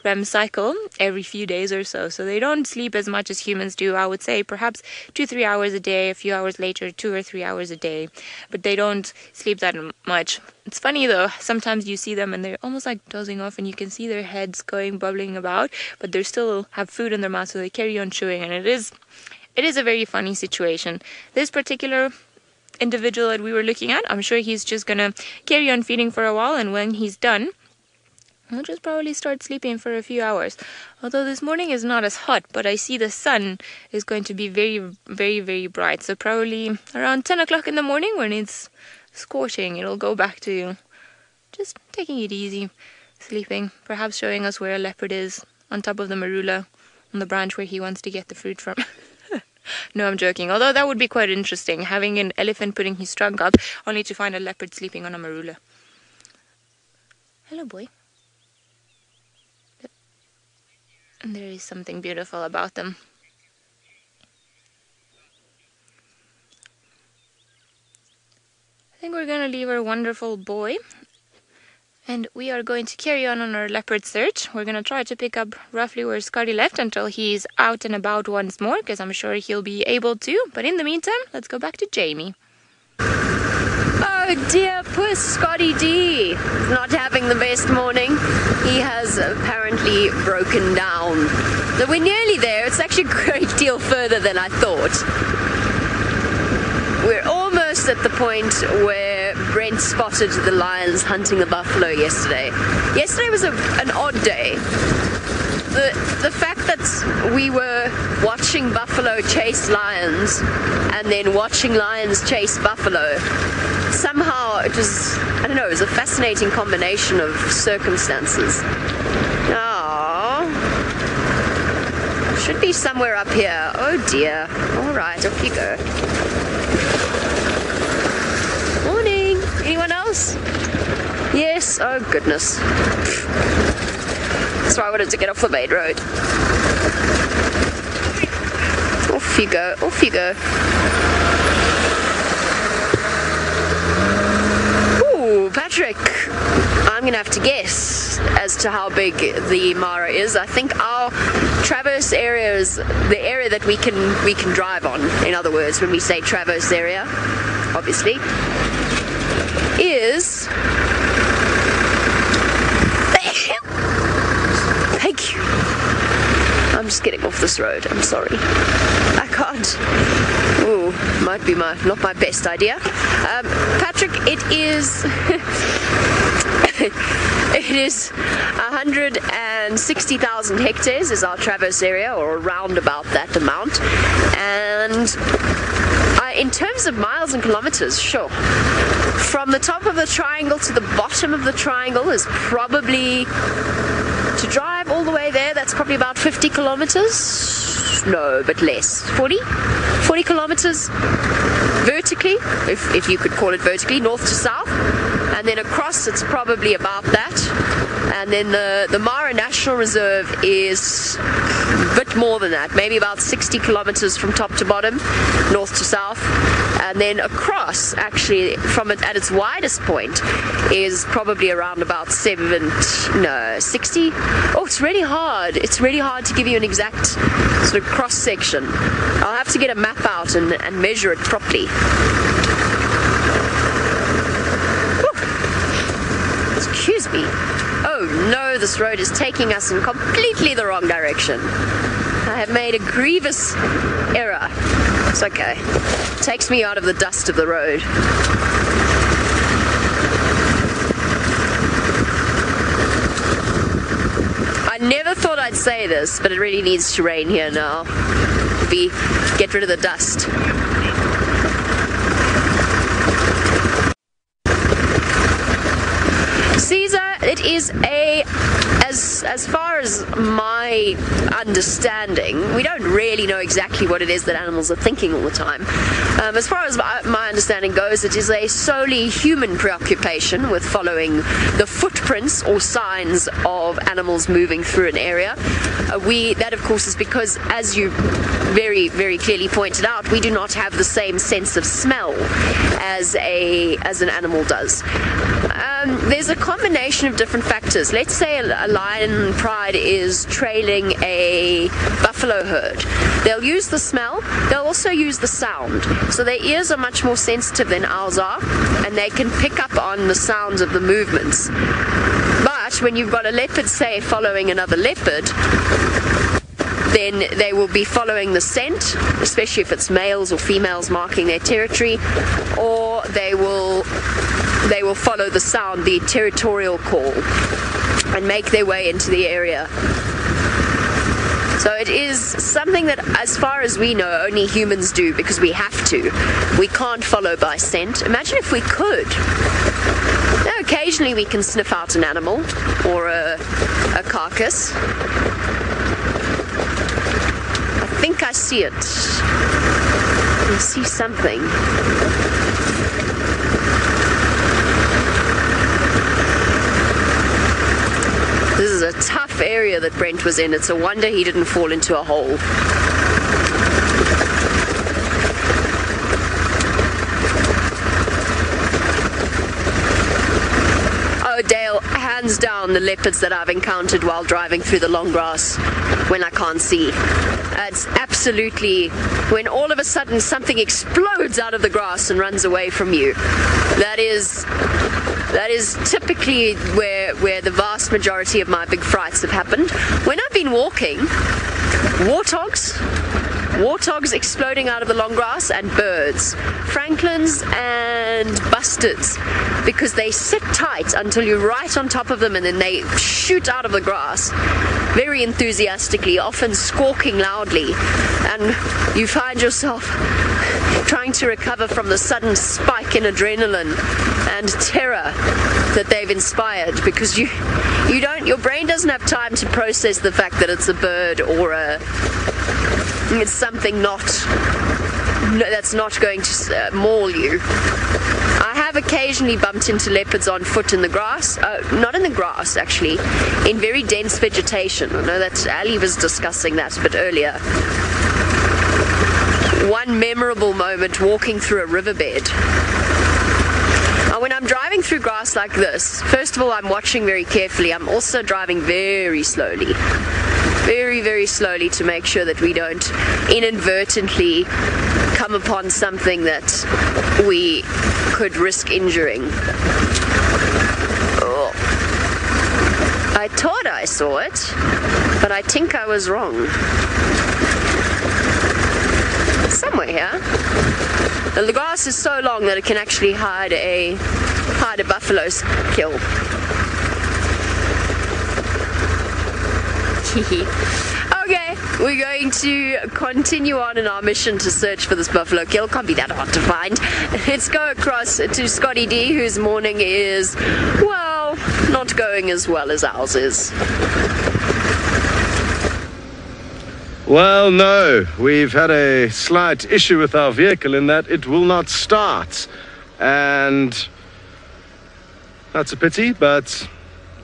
B: REM cycle every few days or so. So they don't sleep as much as humans do. I would say perhaps 2-3 hours a day, a few hours later 2 or 3 hours a day, but they don't sleep that much. It's funny though, sometimes you see them and they're almost like dozing off, and you can see their heads going bubbling about, but they still have food in their mouth, so they carry on chewing, and it is a very funny situation. This particular individual that we were looking at, I'm sure he's just gonna carry on feeding for a while, and when he's done, we'll just probably start sleeping for a few hours. Although this morning is not as hot, but I see the sun is going to be very, very, very bright. So probably around 10 o'clock in the morning, when it's scorching, it'll go back to just taking it easy, sleeping, perhaps showing us where a leopard is on top of the marula, on the branch where he wants to get the fruit from. No, I'm joking. Although that would be quite interesting, having an elephant putting his trunk up only to find a leopard sleeping on a marula. Hello, boy. And there is something beautiful about them. I think we're going to leave our wonderful boy, and we are going to carry on our leopard search. We're going to try to pick up roughly where Scotty left until he's out and about once more, because I'm sure he'll be able to. But in the meantime, let's go back to Jamie.
C: Oh dear, poor Scotty D. Not having the best morning. He has apparently broken down. So we're nearly there. It's actually a great deal further than I thought. We're almost at the point where Brent spotted the lions hunting the buffalo yesterday. Yesterday was an odd day. The fact that we were watching buffalo chase lions and then watching lions chase buffalo, somehow it was, I don't know, it was a fascinating combination of circumstances. Oh, should be somewhere up here. Oh dear. All right, off you go. Morning. Anyone else? Yes. Oh goodness. That's why I wanted to get off the main road. Off you go. Off you go. Ooh, Patrick. I'm going to have to guess as to how big the Mara is. I think our traverse area is the area that we can drive on. In other words, when we say traverse area, obviously, is... Thank you. I'm just getting off this road. I'm sorry. I can't. Ooh, might be not my best idea. Patrick, it is... It is 160,000 hectares is our traverse area, or around about that amount. And in terms of miles and kilometers, sure. From the top of the triangle to the bottom of the triangle is probably, to drive all the way there, that's probably about 50 kilometers. No, but less. 40 kilometers vertically, if you could call it vertically, north to south. And then across, it's probably about that. And then the Mara National Reserve is a bit more than that, maybe about 60 kilometers from top to bottom, north to south. And then across, actually, from it at its widest point, is probably around about 60. Oh, it's really hard. It's really hard to give you an exact sort of cross section. I'll have to get a map out and measure it properly. Excuse me. Oh no, this road is taking us in completely the wrong direction. I have made a grievous error. It's okay. It takes me out of the dust of the road. I never thought I'd say this, but it really needs to rain here now. Get rid of the dust. Caesar, it is as far as my understanding, we don't really know exactly what it is that animals are thinking all the time. As far as my understanding goes, it is a solely human preoccupation with following the footprints or signs of animals moving through an area. That of course is because, as you very, very clearly pointed out, we do not have the same sense of smell as an animal does. There's a combination of different factors. Let's say a lion pride is trailing a buffalo herd. They'll use the smell, they'll also use the sound. So their ears are much more sensitive than ours are, and they can pick up on the sounds of the movements. But when you've got a leopard, say, following another leopard, then they will be following the scent, especially if it's males or females marking their territory, or they will follow the sound, the territorial call, and make their way into the area. So it is something that, as far as we know, only humans do because we have to. We can't follow by scent. Imagine if we could. Now, occasionally we can sniff out an animal or a carcass. I think I see it. I see something. This is a tough area that Brent was in. It's a wonder he didn't fall into a hole. Oh, Dale, hands down the leopards that I've encountered while driving through the long grass when I can't see. It's absolutely when all of a sudden something explodes out of the grass and runs away from you. That is typically where the vast majority of my big frights have happened. When I've been walking, warthogs exploding out of the long grass, and birds, francolins and bustards, because they sit tight until you're right on top of them and then they shoot out of the grass very enthusiastically, often squawking loudly, and you find yourself trying to recover from the sudden spike in adrenaline and terror that they've inspired, because your brain doesn't have time to process the fact that it's a bird or it's something that's not going to maul you. I have occasionally bumped into leopards on foot in the grass, not in the grass actually, in very dense vegetation. I know that Ali was discussing that a bit earlier. One memorable moment walking through a riverbed. Now, when I'm driving through grass like this, first of all, I'm watching very carefully. I'm also driving very slowly. Very, very slowly to make sure that we don't inadvertently come upon something that we could risk injuring. Oh. I thought I saw it, but I think I was wrong. Somewhere here. And the grass is so long that it can actually hide a buffalo's kill. Okay, we're going to continue on in our mission to search for this buffalo kill. Can't be that hard to find. Let's go across to Scotty D, whose morning is, well, not going as well as ours is.
A: Well, no, we've had a slight issue with our vehicle in that it will not start. And that's a pity, but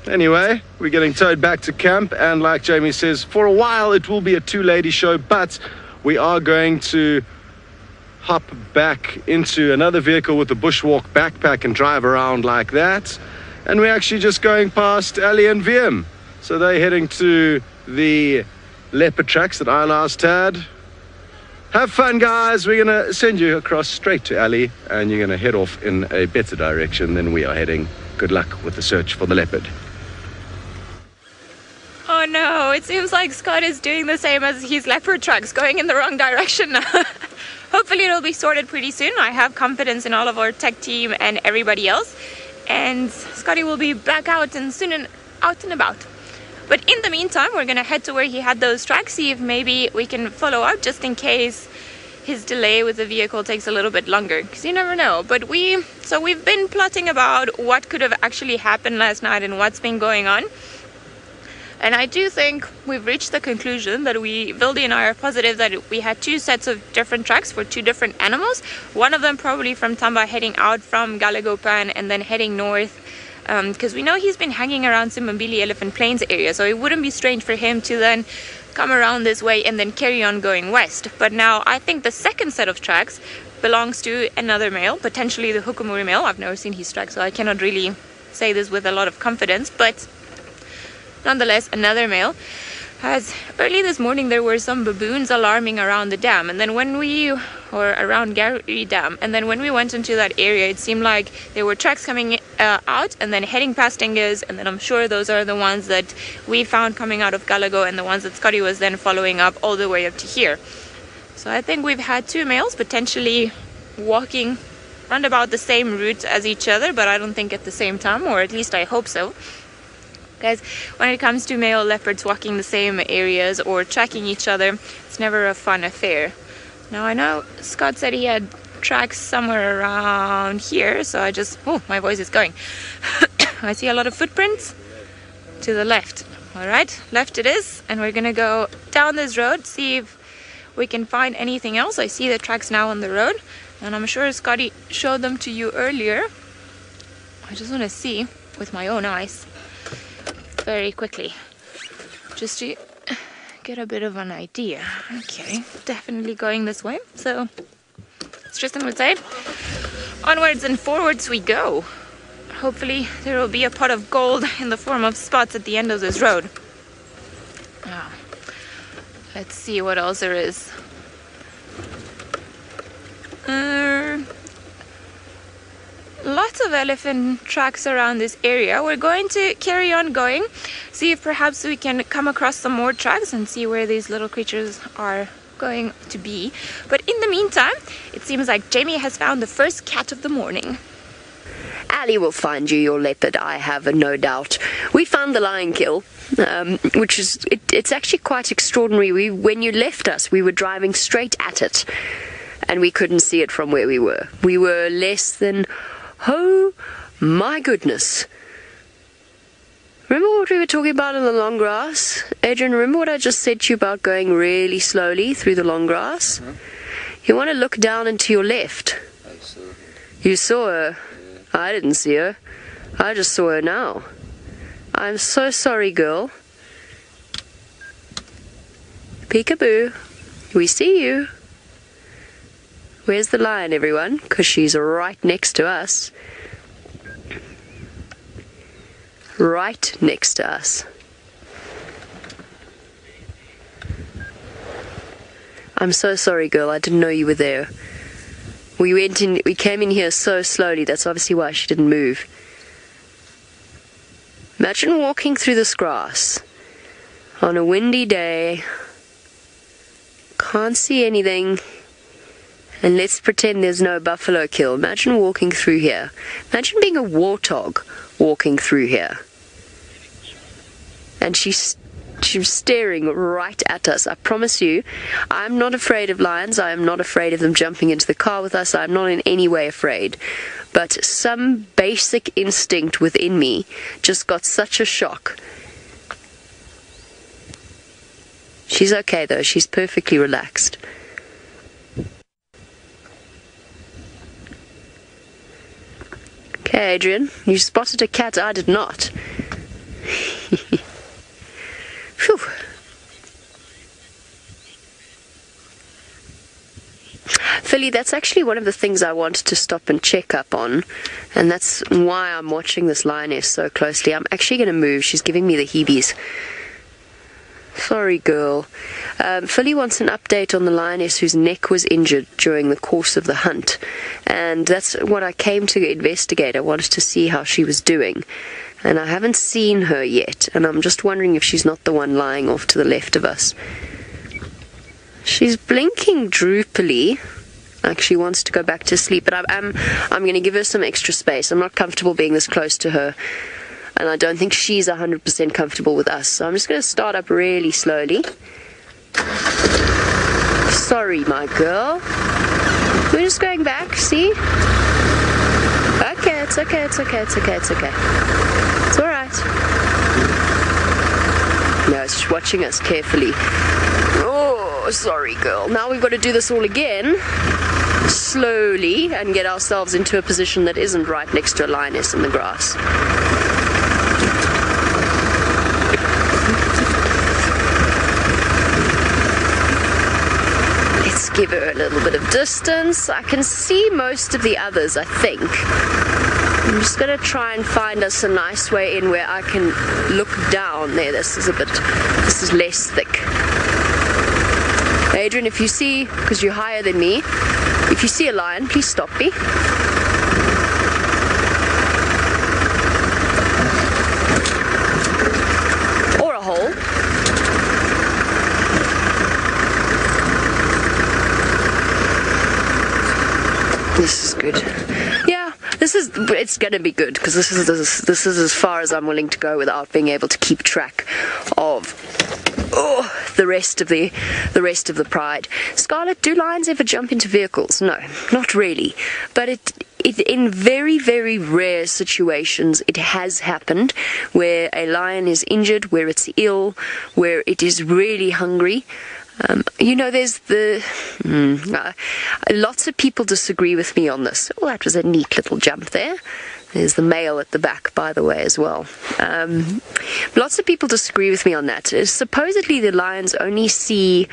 A: anyway, we're getting towed back to camp, and like Jamie says, for a while it will be a two-lady show, but we are going to hop back into another vehicle with a bushwalk backpack and drive around like that. And we're actually just going past Ali and VM. So they're heading to the leopard tracks that I last had. Have fun, guys. We're going to send you across straight to Ali, and you're going to head off in a better direction than we are heading. Good luck with the search for the leopard.
B: no, it seems like Scott is doing the same as his leopard tracks, going in the wrong direction now. Hopefully it'll be sorted pretty soon. I have confidence in all of our tech team and everybody else. And Scotty will be back out and soon and out and about. But in the meantime, we're gonna head to where he had those tracks, see if maybe we can follow up just in case his delay with the vehicle takes a little bit longer, because you never know. But we've been plotting about what could have actually happened last night and what's been going on. And I do think we've reached the conclusion that Vildy and I are positive that we had two sets of different tracks for two different animals. One of them probably from Tamba heading out from Galagopan and then heading north, because we know he's been hanging around Simbambili Elephant Plains area, so it wouldn't be strange for him to then come around this way and then carry on going west. But now I think the second set of tracks belongs to another male, potentially the Hukumuri male. I've never seen his tracks, so I cannot really say this with a lot of confidence, but nonetheless, another male. As early this morning there were some baboons alarming around the dam, and then around Gary Dam, and then when we went into that area, it seemed like there were tracks coming out and then heading past Dingas, and then I'm sure those are the ones that we found coming out of Galago and the ones that Scotty was then following up all the way up to here. So I think we've had two males potentially walking round about the same route as each other, but I don't think at the same time, or at least I hope so. Guys, when it comes to male leopards walking the same areas or tracking each other, it's never a fun affair. Now I know Scott said he had tracks somewhere around here, so oh, my voice is going. I see a lot of footprints to the left. Alright, left it is, and we're gonna go down this road, see if we can find anything else. I see the tracks now on the road, and I'm sure Scotty showed them to you earlier. I just want to see with my own eyes very quickly, just to get a bit of an idea. Okay, definitely going this way. So, as Tristan would say, onwards and forwards we go. Hopefully there will be a pot of gold in the form of spots at the end of this road. Now, let's see what else there is. Lots of elephant tracks around this area. We're going to carry on going, see if perhaps we can come across some more tracks and see where these little creatures are going to be. But in the meantime, it seems like Jamie has found the first cat of the morning.
C: Ali will find you your leopard, I have no doubt. We found the lion kill, which is, it's actually quite extraordinary. When you left us, we were driving straight at it, and we couldn't see it from where we were. We were less than... Oh my goodness. Remember what we were talking about in the long grass? Adrian, remember what I just said to you about going really slowly through the long grass?
D: Huh?
C: You want to look down and to your left.
D: I saw her.
C: You saw her?
D: Yeah.
C: I didn't see her. I just saw her now. I'm so sorry, girl. Peekaboo. We see you. Where's the lion, everyone? Because she's right next to us. Right next to us. I'm so sorry, girl. I didn't know you were there. We came in here so slowly. That's obviously why she didn't move. Imagine walking through this grass on a windy day. Can't see anything. And let's pretend there's no buffalo kill. Imagine walking through here. Imagine being a warthog walking through here. And she's staring right at us. I promise you, I'm not afraid of lions. I am not afraid of them jumping into the car with us. I'm not in any way afraid. But some basic instinct within me just got such a shock. She's okay though. She's perfectly relaxed. Okay, Adrian, you spotted a cat. I did not. Phew. Philly, that's actually one of the things I wanted to stop and check up on, and that's why I'm watching this lioness so closely. I'm actually going to move. She's giving me the heebies. Sorry, girl. Philly wants an update on the lioness whose neck was injured during the course of the hunt. And that's what I came to investigate. I wanted to see how she was doing. And I haven't seen her yet, and I'm just wondering if she's not the one lying off to the left of us. She's blinking droopily, like she wants to go back to sleep, but I'm going to give her some extra space. I'm not comfortable being this close to her, and I don't think she's 100% comfortable with us. So I'm just going to start up really slowly. Sorry, my girl. We're just going back, see? Okay, it's okay, it's okay, it's okay, it's okay. It's alright. No, it's watching us carefully. Oh, sorry, girl. Now we've got to do this all again, slowly, and get ourselves into a position that isn't right next to a lioness in the grass. Let's give her a little bit of distance. I can see most of the others, I think. I'm just going to try and find us a nice way in where I can look down there. This is less thick. Adrian, if you see, because you're higher than me, if you see a lion, please stop me. Or a hole. This is good. Yeah, it's going to be good, because this is as far as I'm willing to go without being able to keep track of the rest of the pride. Scarlett, do lions ever jump into vehicles? No, not really. But it in very, very rare situations, it has happened where a lion is injured, where it's ill, where it is really hungry. There's lots of people disagree with me on this. Oh, that was a neat little jump there. There's the male at the back, by the way, as well. Lots of people disagree with me on that. Supposedly the lions only see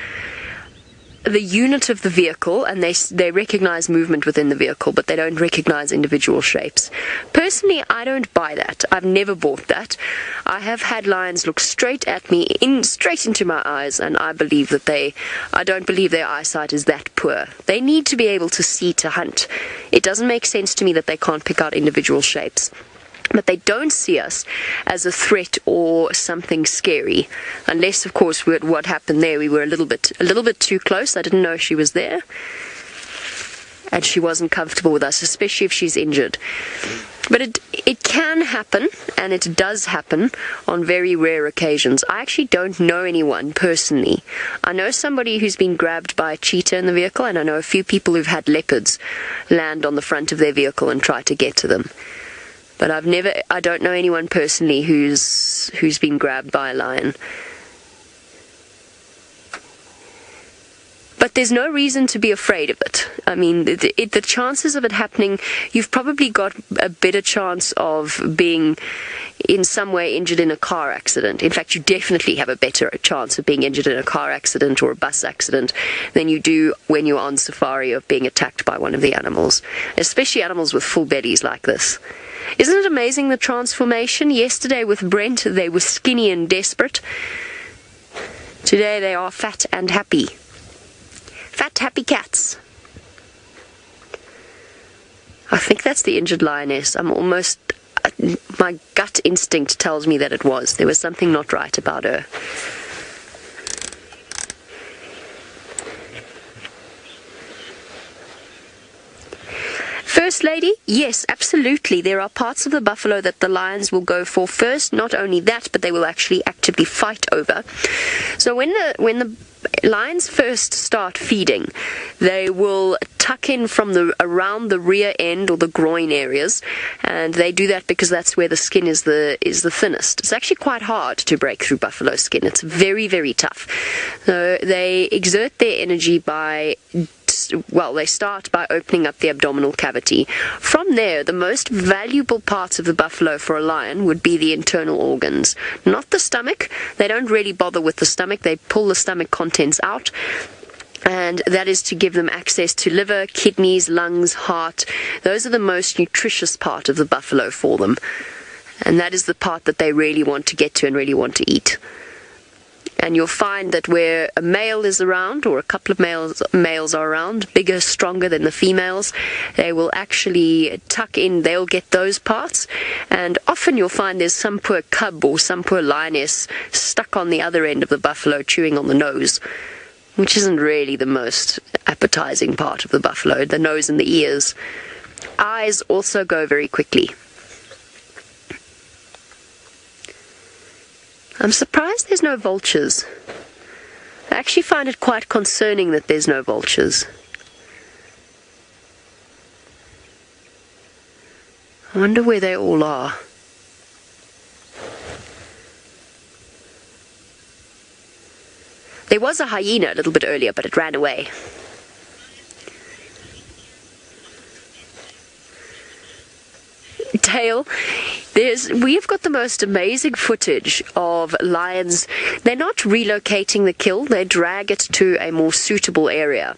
C: the unit of the vehicle, and they recognize movement within the vehicle, but they don't recognize individual shapes. Personally, I don't buy that. I've never bought that. I have had lions look straight at me, straight into my eyes, and I don't believe their eyesight is that poor. They need to be able to see to hunt. It doesn't make sense to me that they can't pick out individual shapes. But they don't see us as a threat or something scary, unless, of course, what happened there, we were a little bit too close. I didn't know she was there, and she wasn't comfortable with us, especially if she's injured. But it can happen, and it does happen on very rare occasions. I actually don't know anyone personally. I know somebody who's been grabbed by a cheetah in the vehicle, and I know a few people who've had leopards land on the front of their vehicle and try to get to them. But I don't know anyone personally who's been grabbed by a lion. But there's no reason to be afraid of it. I mean, the chances of it happening, you've probably got a better chance of being in some way injured in a car accident. In fact, you definitely have a better chance of being injured in a car accident or a bus accident than you do when you're on safari, of being attacked by one of the animals, especially animals with full bellies like this. Isn't it amazing, the transformation? Yesterday with Brent, they were skinny and desperate. Today they are fat and happy. Fat, happy cats. I think that's the injured lioness. My gut instinct tells me that it was. There was something not right about her. First lady, yes, absolutely. There are parts of the buffalo that the lions will go for first. Not only that, but they will actually actively fight over. So when the lions first start feeding, they will tuck in from around the rear end or the groin areas, and they do that because that's where the skin is the thinnest. It's actually quite hard to break through buffalo skin. It's very, very tough. So they exert their energy they start by opening up the abdominal cavity. From there, the most valuable parts of the buffalo for a lion would be the internal organs, not the stomach. They don't really bother with the stomach. They pull the stomach contents out, and that is to give them access to liver, kidneys, lungs, heart. Those are the most nutritious part of the buffalo for them, and that is the part that they really want to get to and really want to eat. And you'll find that where a male is around, or a couple of males are around, bigger, stronger than the females, they will actually tuck in, they'll get those parts. And often you'll find there's some poor cub or some poor lioness stuck on the other end of the buffalo chewing on the nose, which isn't really the most appetizing part of the buffalo, the nose and the ears. Eyes also go very quickly. I'm surprised there's no vultures. I actually find it quite concerning that there's no vultures. I wonder where they all are. There was a hyena a little bit earlier, but it ran away. Tail. We've got the most amazing footage of lions. They're not relocating the kill, they drag it to a more suitable area.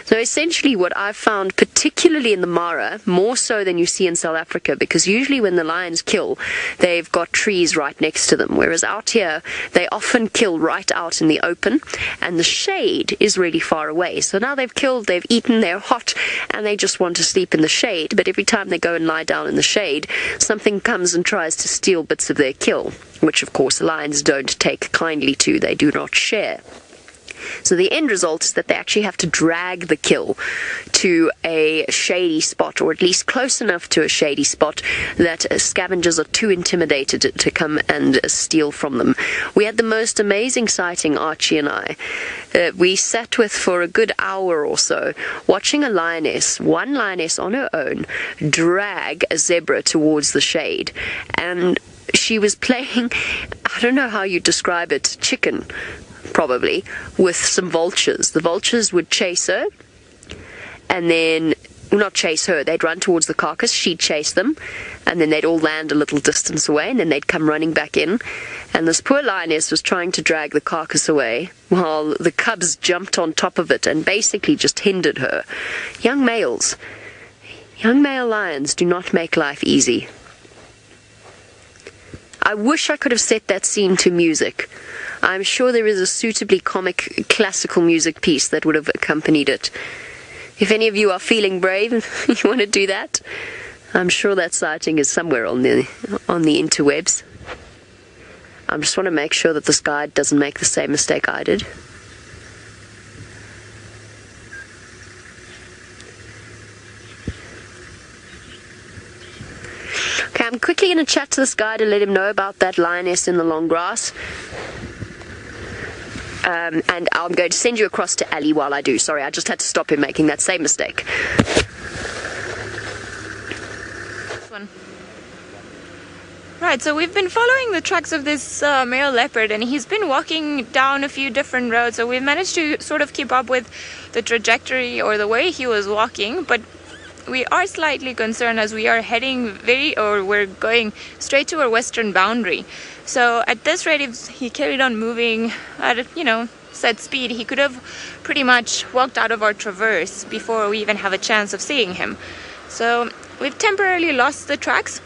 C: So essentially what I've found, particularly in the Mara, more so than you see in South Africa, because usually when the lions kill, they've got trees right next to them, whereas out here, they often kill right out in the open, and the shade is really far away. So now they've killed, they've eaten, they're hot, and they just want to sleep in the shade, but every time they go and lie down in the shade, something comes and tries to steal bits of their kill, which of course lions don't take kindly to, they do not share. So the end result is that they actually have to drag the kill to a shady spot, or at least close enough to a shady spot that scavengers are too intimidated to come and steal from them. We had the most amazing sighting, Archie and I. We sat with for a good hour or so, watching one lioness on her own, drag a zebra towards the shade. And she was playing, I don't know how you describe it, chicken, probably, with some vultures. The vultures would chase her, and then, not chase her, they'd run towards the carcass, she'd chase them, and then they'd all land a little distance away, and then they'd come running back in. And this poor lioness was trying to drag the carcass away, while the cubs jumped on top of it and basically just hindered her. Young male lions do not make life easy. I wish I could have set that scene to music. I'm sure there is a suitably comic classical music piece that would have accompanied it. If any of you are feeling brave, you want to do that, I'm sure that sighting is somewhere on the interwebs. I just want to make sure that this guide doesn't make the same mistake I did. Okay, I'm quickly going to chat to this guy to let him know about that lioness in the long grass. And I'm going to send you across to Ali while I do. Sorry, I just had to stop him making that same mistake.
B: Right, so we've been following the tracks of this male leopard, and he's been walking down a few different roads, so we've managed to sort of keep up with the trajectory or the way he was walking, but we are slightly concerned as we are heading we're going straight to our western boundary. So at this rate, if he carried on moving at, set speed, he could have pretty much walked out of our traverse before we even have a chance of seeing him. So we've temporarily lost the tracks.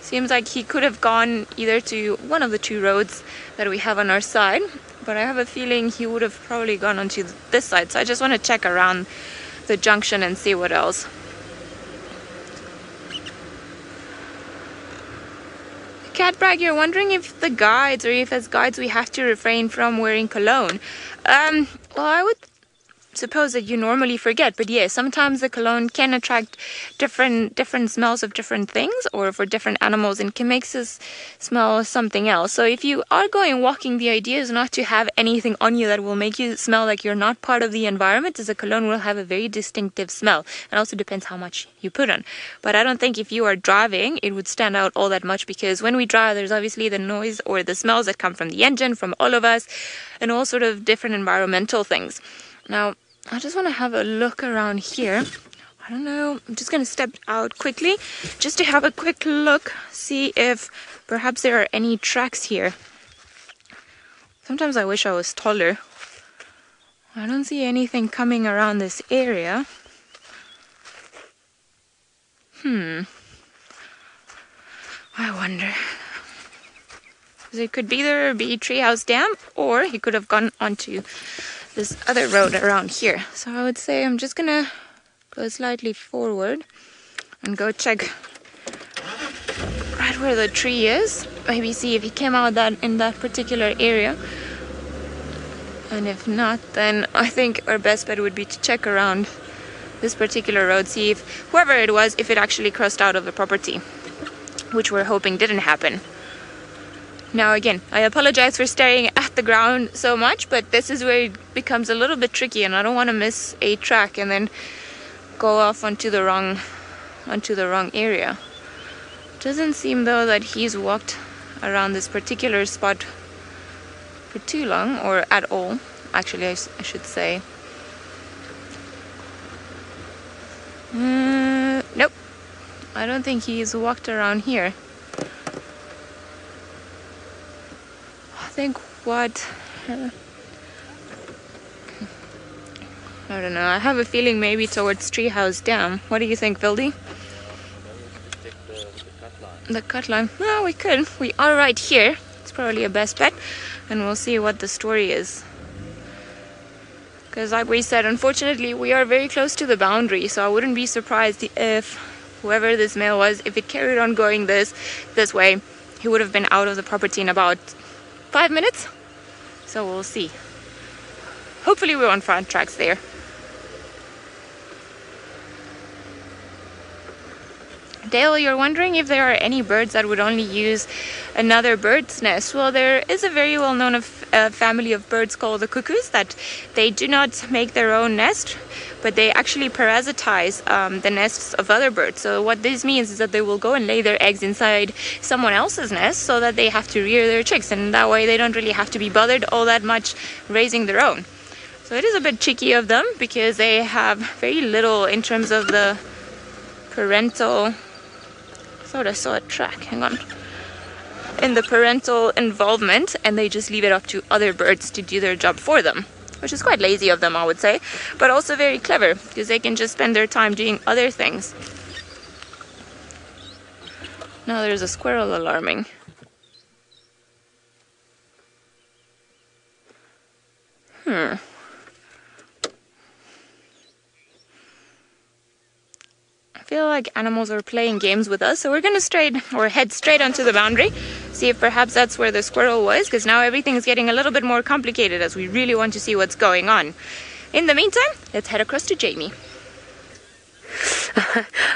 B: Seems like he could have gone either to one of the two roads that we have on our side, but I have a feeling he would have probably gone onto this side. So I just want to check around the junction and see what else. Catbrag, you're wondering if the guides, or if as guides we have to refrain from wearing cologne. Well, I would suppose that you normally forget, but yes, sometimes the cologne can attract different smells of different things, or for different animals, and can make us smell something else. So if you are going walking, the idea is not to have anything on you that will make you smell like you're not part of the environment, as a cologne will have a very distinctive smell. It also depends how much you put on. But I don't think if you are driving, it would stand out all that much, because when we drive, there's obviously the noise or the smells that come from the engine, from all of us, and all sort of different environmental things. Now, I just want to have a look around here. I don't know, I'm just going to step out quickly just to have a quick look, see if perhaps there are any tracks here. Sometimes I wish I was taller. I don't see anything coming around this area. I wonder. Because it could either be Treehouse Dam, or he could have gone onto this other road around here. So I would say I'm just gonna go slightly forward and go check right where the tree is. Maybe see if he came out in that particular area. And if not, then I think our best bet would be to check around this particular road, see if whoever it was, if it actually crossed out of the property, which we're hoping didn't happen. Now again, I apologize for staring at the ground so much, but this is where it becomes a little bit tricky, and I don't want to miss a track and then go off onto the wrong area. Doesn't seem though that he's walked around this particular spot for too long, or at all. Actually, I should say. Nope. I don't think he's walked around here. I think what... I don't know. I have a feeling maybe towards Treehouse Dam. What do you think, Vildy? The cut line. Well, we could. We are right here. It's probably a best bet. And we'll see what the story is. Because like we said, unfortunately, we are very close to the boundary. So I wouldn't be surprised if whoever this male was, if it carried on going this way, he would have been out of the property in about 5 minutes. So we'll see. Hopefully we're on front tracks there. Dale, you're wondering if there are any birds that would only use another bird's nest. Well, there is a very well-known family of birds called the cuckoos that they do not make their own nest, but they actually parasitize the nests of other birds. So what this means is that they will go and lay their eggs inside someone else's nest so that they have to rear their chicks, and that way they don't really have to be bothered all that much raising their own. So it is a bit cheeky of them because they have very little in terms of the parental... I thought I saw a track, hang on. In the parental involvement, and they just leave it up to other birds to do their job for them, which is quite lazy of them, I would say, but also very clever because they can just spend their time doing other things. Now there's a squirrel alarming. I feel like animals are playing games with us, so we're gonna head straight onto the boundary, see if perhaps that's where the squirrel was, because now everything's getting a little bit more complicated as we really want to see what's going on. In the meantime, let's head across to Jamie.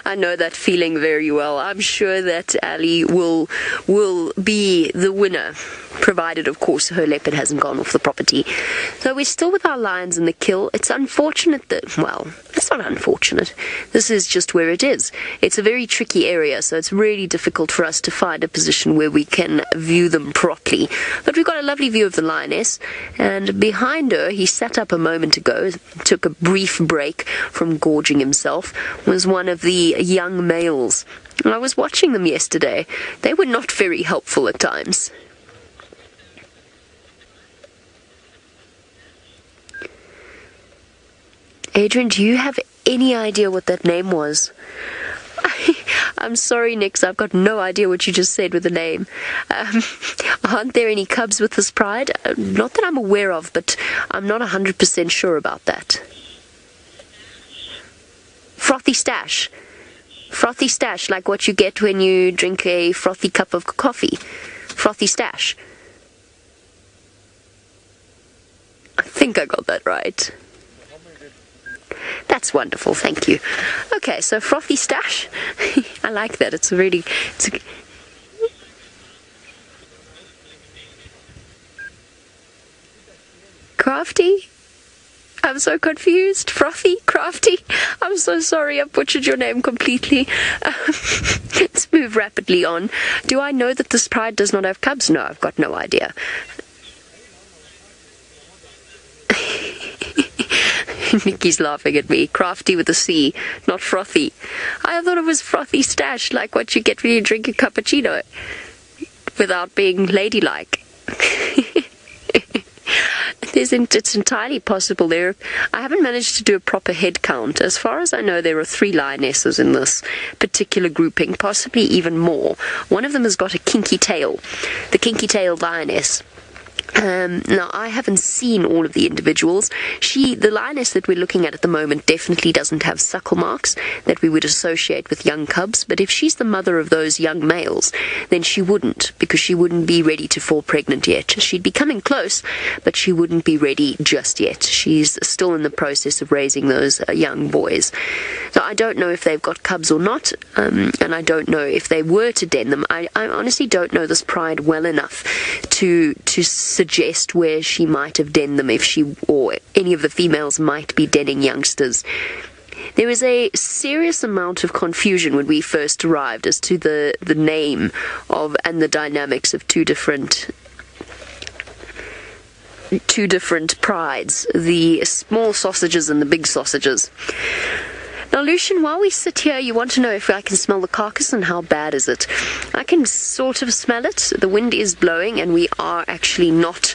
C: I know that feeling very well. I'm sure that Ali will be the winner, provided, of course, her leopard hasn't gone off the property. So we're still with our lions in the kill. It's unfortunate that, well, it's not unfortunate. This is just where it is. It's a very tricky area, so it's really difficult for us to find a position where we can view them properly. But we've got a lovely view of the lioness, and behind her, he sat up a moment ago, took a brief break from gorging himself, was one of the young males. I was watching them yesterday. They were not very helpful at times. Adrian, do you have any idea what that name was? I'm sorry, Nix, I've got no idea what you just said with the name. Aren't there any cubs with this pride? Not that I'm aware of, but I'm not 100% sure about that. Frothy stash. Frothy stash, like what you get when you drink a frothy cup of coffee. Frothy stash. I think I got that right. That's wonderful, thank you. Okay, so frothy stash. I like that. It's really... Crafty? I'm so confused. Frothy? Crafty? I'm so sorry, I butchered your name completely. Let's move rapidly on. Do I know that this pride does not have cubs? No, I've got no idea. Nikki's laughing at me. Crafty with a C, not frothy. I thought it was frothy stash, like what you get when you drink a cappuccino, without being ladylike. It's entirely possible there. I haven't managed to do a proper head count. As far as I know, there are 3 lionesses in this particular grouping, possibly even more. One of them has got a kinky tail, the kinky-tailed lioness. Now, I haven't seen all of the individuals. The lioness that we're looking at the moment definitely doesn't have suckle marks that we would associate with young cubs, but if she's the mother of those young males, then she wouldn't, because she wouldn't be ready to fall pregnant yet. She'd be coming close, but she wouldn't be ready just yet. She's still in the process of raising those young boys. So I don't know if they've got cubs or not, and I don't know if they were to den them. I honestly don't know this pride well enough to suggest where she might have denned them, if she or any of the females might be denning youngsters. There was a serious amount of confusion when we first arrived as to the name of and the dynamics of two different prides, the small sausages and the big sausages. Now, Lucian, while we sit here, you want to know if I can smell the carcass and how bad is it. I can sort of smell it. The wind is blowing and we are actually not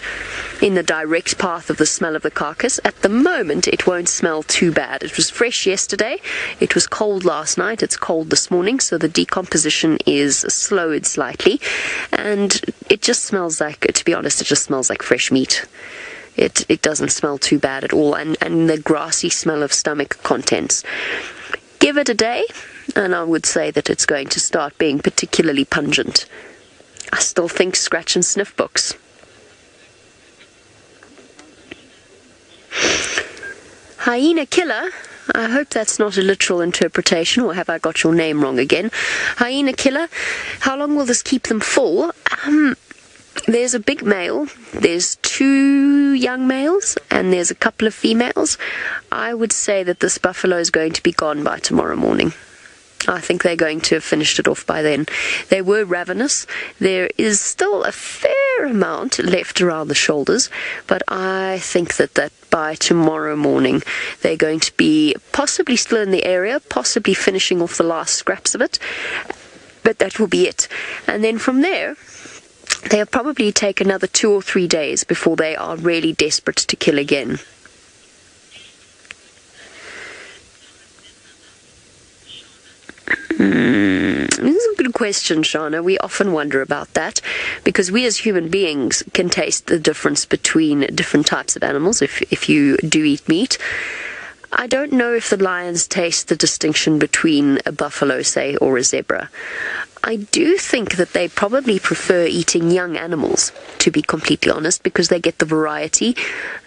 C: in the direct path of the smell of the carcass. At the moment, it won't smell too bad. It was fresh yesterday. It was cold last night. It's cold this morning, so the decomposition is slowed slightly. And it just smells like, to be honest, it just smells like fresh meat. It doesn't smell too bad at all, and the grassy smell of stomach contents. Give it a day, and I would say that it's going to start being particularly pungent. I still think scratch and sniff books. Hyena killer. I hope that's not a literal interpretation, or have I got your name wrong again? Hyena killer. How long will this keep them full? There's a big male, there's 2 young males, and there's a couple of females. I would say that this buffalo is going to be gone by tomorrow morning. I think they're going to have finished it off by then. They were ravenous. There is still a fair amount left around the shoulders, but I think that by tomorrow morning they're going to be possibly still in the area, possibly finishing off the last scraps of it, but that will be it. And then from there, they'll probably take another 2 or 3 days before they are really desperate to kill again. This is a good question, Shana. We often wonder about that, because we as human beings can taste the difference between different types of animals if you do eat meat. I don't know if the lions taste the distinction between a buffalo, say, or a zebra. I do think that they probably prefer eating young animals, to be completely honest, because they get the variety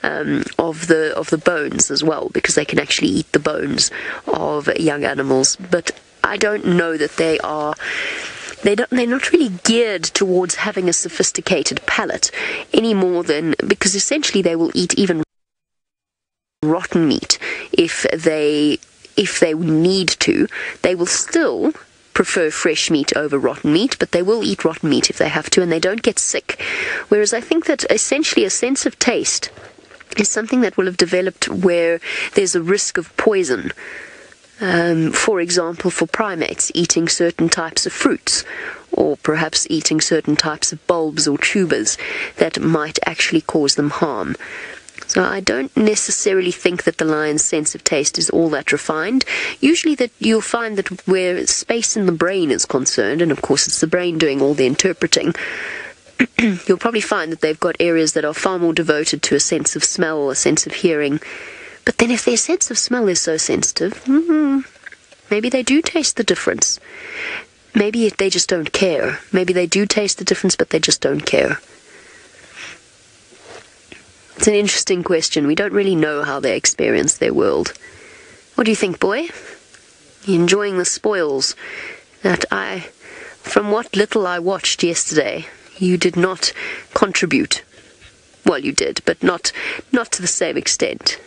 C: of the bones as well, because they can actually eat the bones of young animals. But I don't know that they're not really geared towards having a sophisticated palate any more than, because essentially they will eat even rotten meat if they need to. They will still prefer fresh meat over rotten meat, but they will eat rotten meat if they have to, and they don't get sick. Whereas I think that essentially a sense of taste is something that will have developed where there's a risk of poison. For example, for primates, eating certain types of fruits, or perhaps eating certain types of bulbs or tubers that might actually cause them harm. So I don't necessarily think that the lion's sense of taste is all that refined. Usually that you'll find that where space in the brain is concerned, and of course it's the brain doing all the interpreting, you'll probably find that they've got areas that are far more devoted to a sense of smell, a sense of hearing. But then if their sense of smell is so sensitive, maybe they do taste the difference. Maybe they just don't care. Maybe they do taste the difference, but they just don't care. It's an interesting question. We don't really know how they experience their world. What do you think, boy? You enjoying the spoils that from what little I watched yesterday, you did not contribute. Well, you did, but not to the same extent.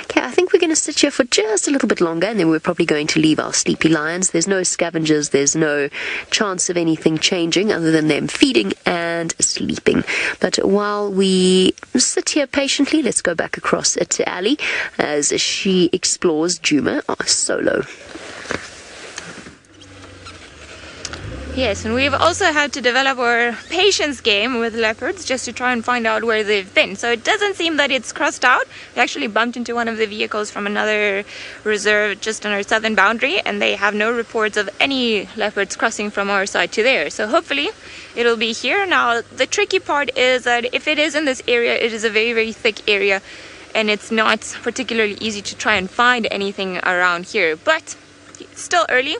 C: Okay, I think we're going to sit here for just a little bit longer, and then we're probably going to leave our sleepy lions. There's no scavengers, there's no chance of anything changing other than them feeding and sleeping. But while we sit here patiently, let's go back across to Ali as she explores Djuma solo.
B: Yes, and we've also had to develop our patience game with leopards just to try and find out where they've been. So it doesn't seem that it's crossed out. We actually bumped into one of the vehicles from another reserve just on our southern boundary, and they have no reports of any leopards crossing from our side to there. So hopefully it'll be here. Now, the tricky part is that if it is in this area, it is a very, very thick area, and it's not particularly easy to try and find anything around here. But it's still early.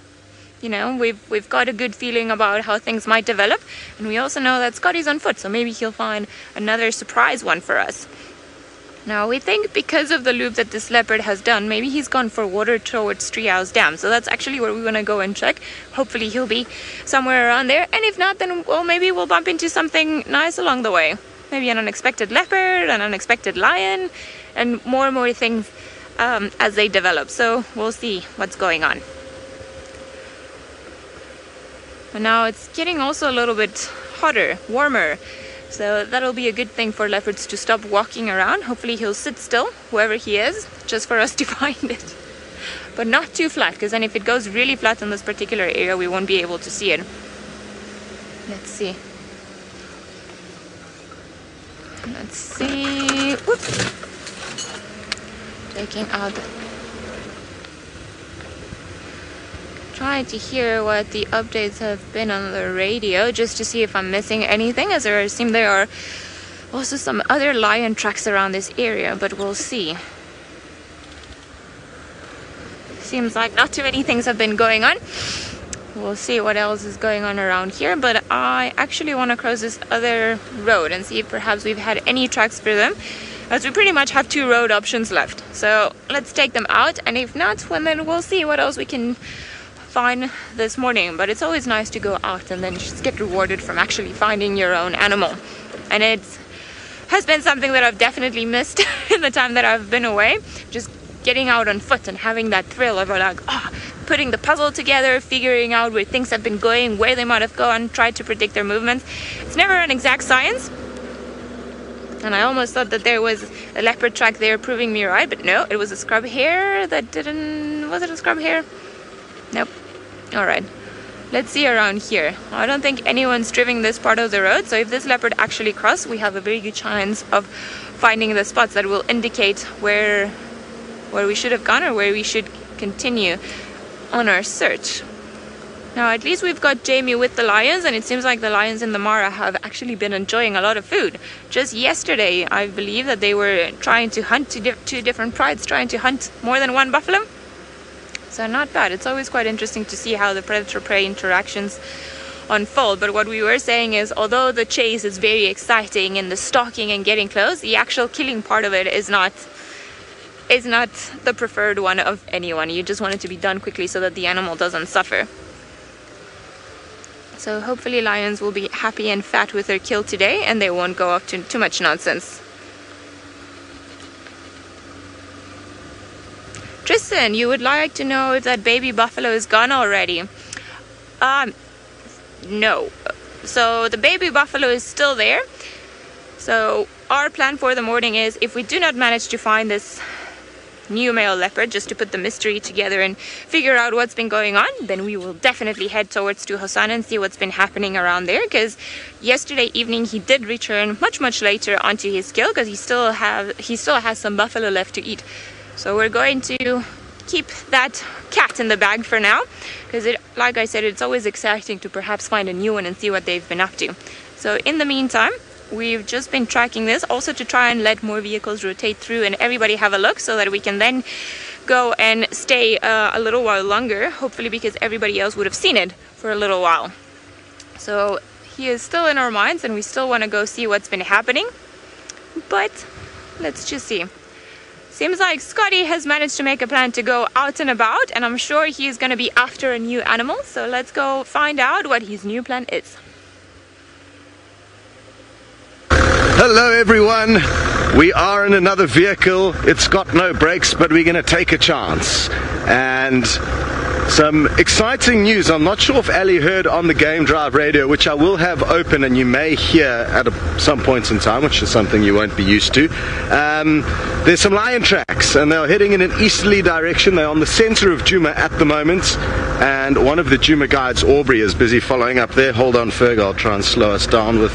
B: You know, we've got a good feeling about how things might develop, and we also know that Scotty's on foot, so maybe he'll find another surprise one for us. Now, we think because of the loop that this leopard has done, maybe he's gone for water towards Treehouse Dam, so that's actually where we want to go and check. Hopefully he'll be somewhere around there, and if not, then well, maybe we'll bump into something nice along the way. Maybe an unexpected leopard, an unexpected lion, and more things as they develop, so we'll see what's going on. And now it's getting also a little bit hotter, warmer, so that'll be a good thing for leopards to stop walking around. Hopefully he'll sit still, whoever he is, just for us to find it. But not too flat, because then if it goes really flat in this particular area, we won't be able to see it. Let's see. Let's see. Whoops. Taking out. Trying to hear what the updates have been on the radio, just to see if I'm missing anything, as there seem there are also some other lion tracks around this area, but we'll see. Seems like not too many things have been going on. We'll see what else is going on around here, but I actually want to cross this other road and see if perhaps we've had any tracks for them, as we pretty much have 2 road options left. So let's take them out, and if not, well, then we'll see what else we can find this morning. But it's always nice to go out and then just get rewarded from actually finding your own animal, and it has been something that I've definitely missed in the time that I've been away, just getting out on foot and having that thrill of like putting the puzzle together, figuring out where things have been going, where they might have gone, tried to predict their movements. It's never an exact science, and I almost thought that there was a leopard track there proving me right, but no, it was a scrub hare that didn't. Was it a scrub hare? Nope. Alright, let's see around here. I don't think anyone's driven this part of the road, so if this leopard actually crossed, we have a very good chance of finding the spots that will indicate where we should have gone or where we should continue on our search. Now at least we've got Jamie with the lions, and it seems like the lions in the Mara have actually been enjoying a lot of food. Just yesterday, I believe that they were trying to hunt two different prides, trying to hunt more than one buffalo. So not bad. It's always quite interesting to see how the predator-prey interactions unfold. But what we were saying is, although the chase is very exciting and the stalking and getting close, the actual killing part of it is not the preferred one of anyone. You just want it to be done quickly so that the animal doesn't suffer. So hopefully lions will be happy and fat with their kill today, and they won't go off to too much nonsense. Tristan, you would like to know if that baby buffalo is gone already? No. So the baby buffalo is still there. So our plan for the morning is, if we do not manage to find this new male leopard, just to put the mystery together and figure out what's been going on, then we will definitely head towards to Hosana and see what's been happening around there, because yesterday evening he did return much later onto his kill, because he still has some buffalo left to eat. So we're going to keep that cat in the bag for now, because like I said, it's always exciting to perhaps find a new one and see what they've been up to. So in the meantime, we've just been tracking this also to try and let more vehicles rotate through and everybody have a look, so that we can then go and stay a little while longer, hopefully, because everybody else would have seen it for a little while. So he is still in our minds, and we still want to go see what's been happening, but let's just see. Seems like Scotty has managed to make a plan to go out and about, and I'm sure he's going to be after a new animal. So let's go find out what his new plan is.
A: Hello everyone, we are in another vehicle. It's got no brakes, but we're going to take a chance. And some exciting news. I'm not sure if Ali heard on the Game Drive radio, which I will have open and you may hear at some points in time, which is something you won't be used to. There's some lion tracks and they're heading in an easterly direction. They're on the center of Djuma at the moment, And one of the Djuma guides, Aubrey, is busy following up there. Hold on, Ferg, I'll try and slow us down with...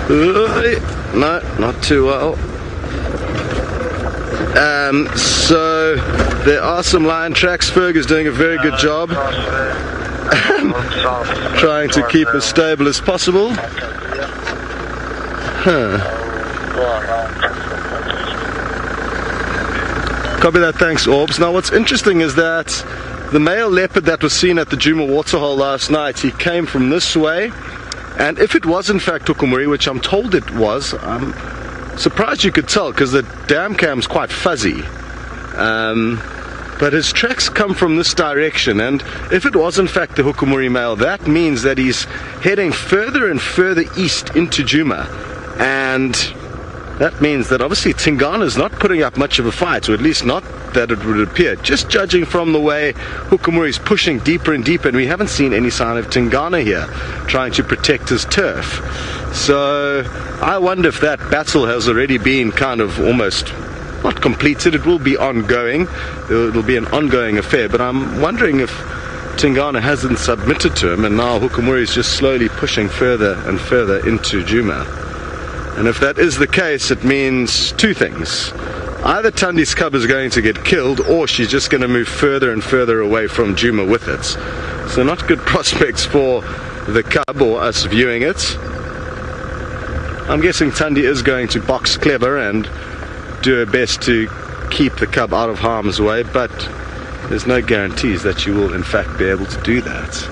A: No, not too well. So there are some lion tracks. Ferg is doing a very good job trying to keep as stable as possible. Copy that, thanks, Orbs. Now what's interesting is that the male leopard that was seen at the Djuma waterhole last night, he came from this way, and if it was in fact Hukumuri, which I'm told it was, I'm surprised you could tell because the dam cam's quite fuzzy. But his tracks come from this direction, and if it was in fact the Hukumuri male, that means that he's heading further and further east into Djuma, and that means that obviously Tingana is not putting up much of a fight, or at least not that it would appear, just judging from the way Hukumuri is pushing deeper and deeper, and we haven't seen any sign of Tingana here trying to protect his turf. So I wonder if that battle has already been kind of almost not completed. It will be ongoing. It'll be an ongoing affair, but I'm wondering if Tingana hasn't submitted to him, and now Hukumuri is just slowly pushing further and further into Djuma. And if that is the case, it means two things. Either Tandi's cub is going to get killed, or she's just going to move further and further away from Djuma with it. So not good prospects for the cub or us viewing it. I'm guessing Tandi is going to box clever and do her best to keep the cub out of harm's way, but there's no guarantees that you will in fact be able to do that.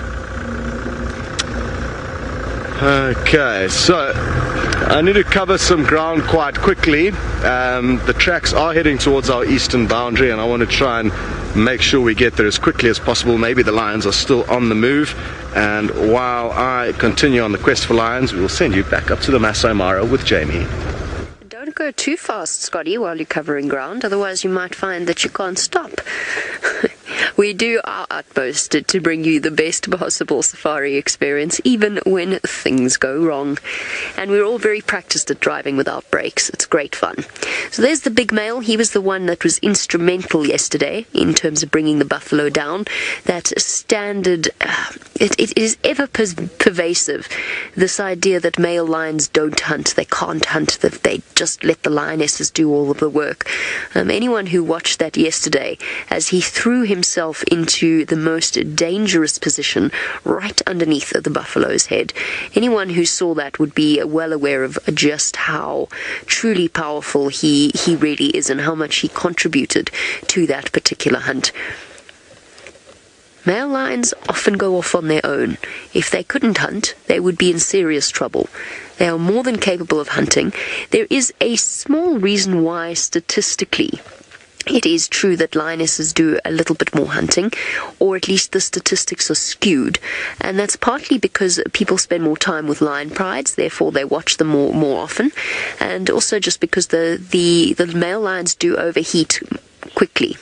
A: Okay, so I need to cover some ground quite quickly. The tracks are heading towards our eastern boundary, and I want to try and make sure we get there as quickly as possible. Maybe the lions are still on the move, and while I continue on the quest for lions, we will send you back up to the Maasai Mara with Jamie.
C: Don't go too fast, Scotty, while you're covering ground, otherwise you might find that you can't stop. We do our utmost to bring you the best possible safari experience, even when things go wrong. And we're all very practiced at driving without brakes. It's great fun. So there's the big male. He was the one that was instrumental yesterday in terms of bringing the buffalo down. That standard, it is ever pervasive, this idea that male lions don't hunt, they can't hunt, that they just let the lionesses do all of the work. Anyone who watched that yesterday, as he threw himself into the most dangerous position right underneath the buffalo's head, anyone who saw that would be well aware of just how truly powerful he really is and how much he contributed to that particular hunt. Male lions often go off on their own. If they couldn't hunt, they would be in serious trouble. They are more than capable of hunting. There is a small reason why, statistically, it is true that lionesses do a little bit more hunting, or at least the statistics are skewed, and that's partly because people spend more time with lion prides, therefore they watch them more often, and also just because the male lions do overheat quickly.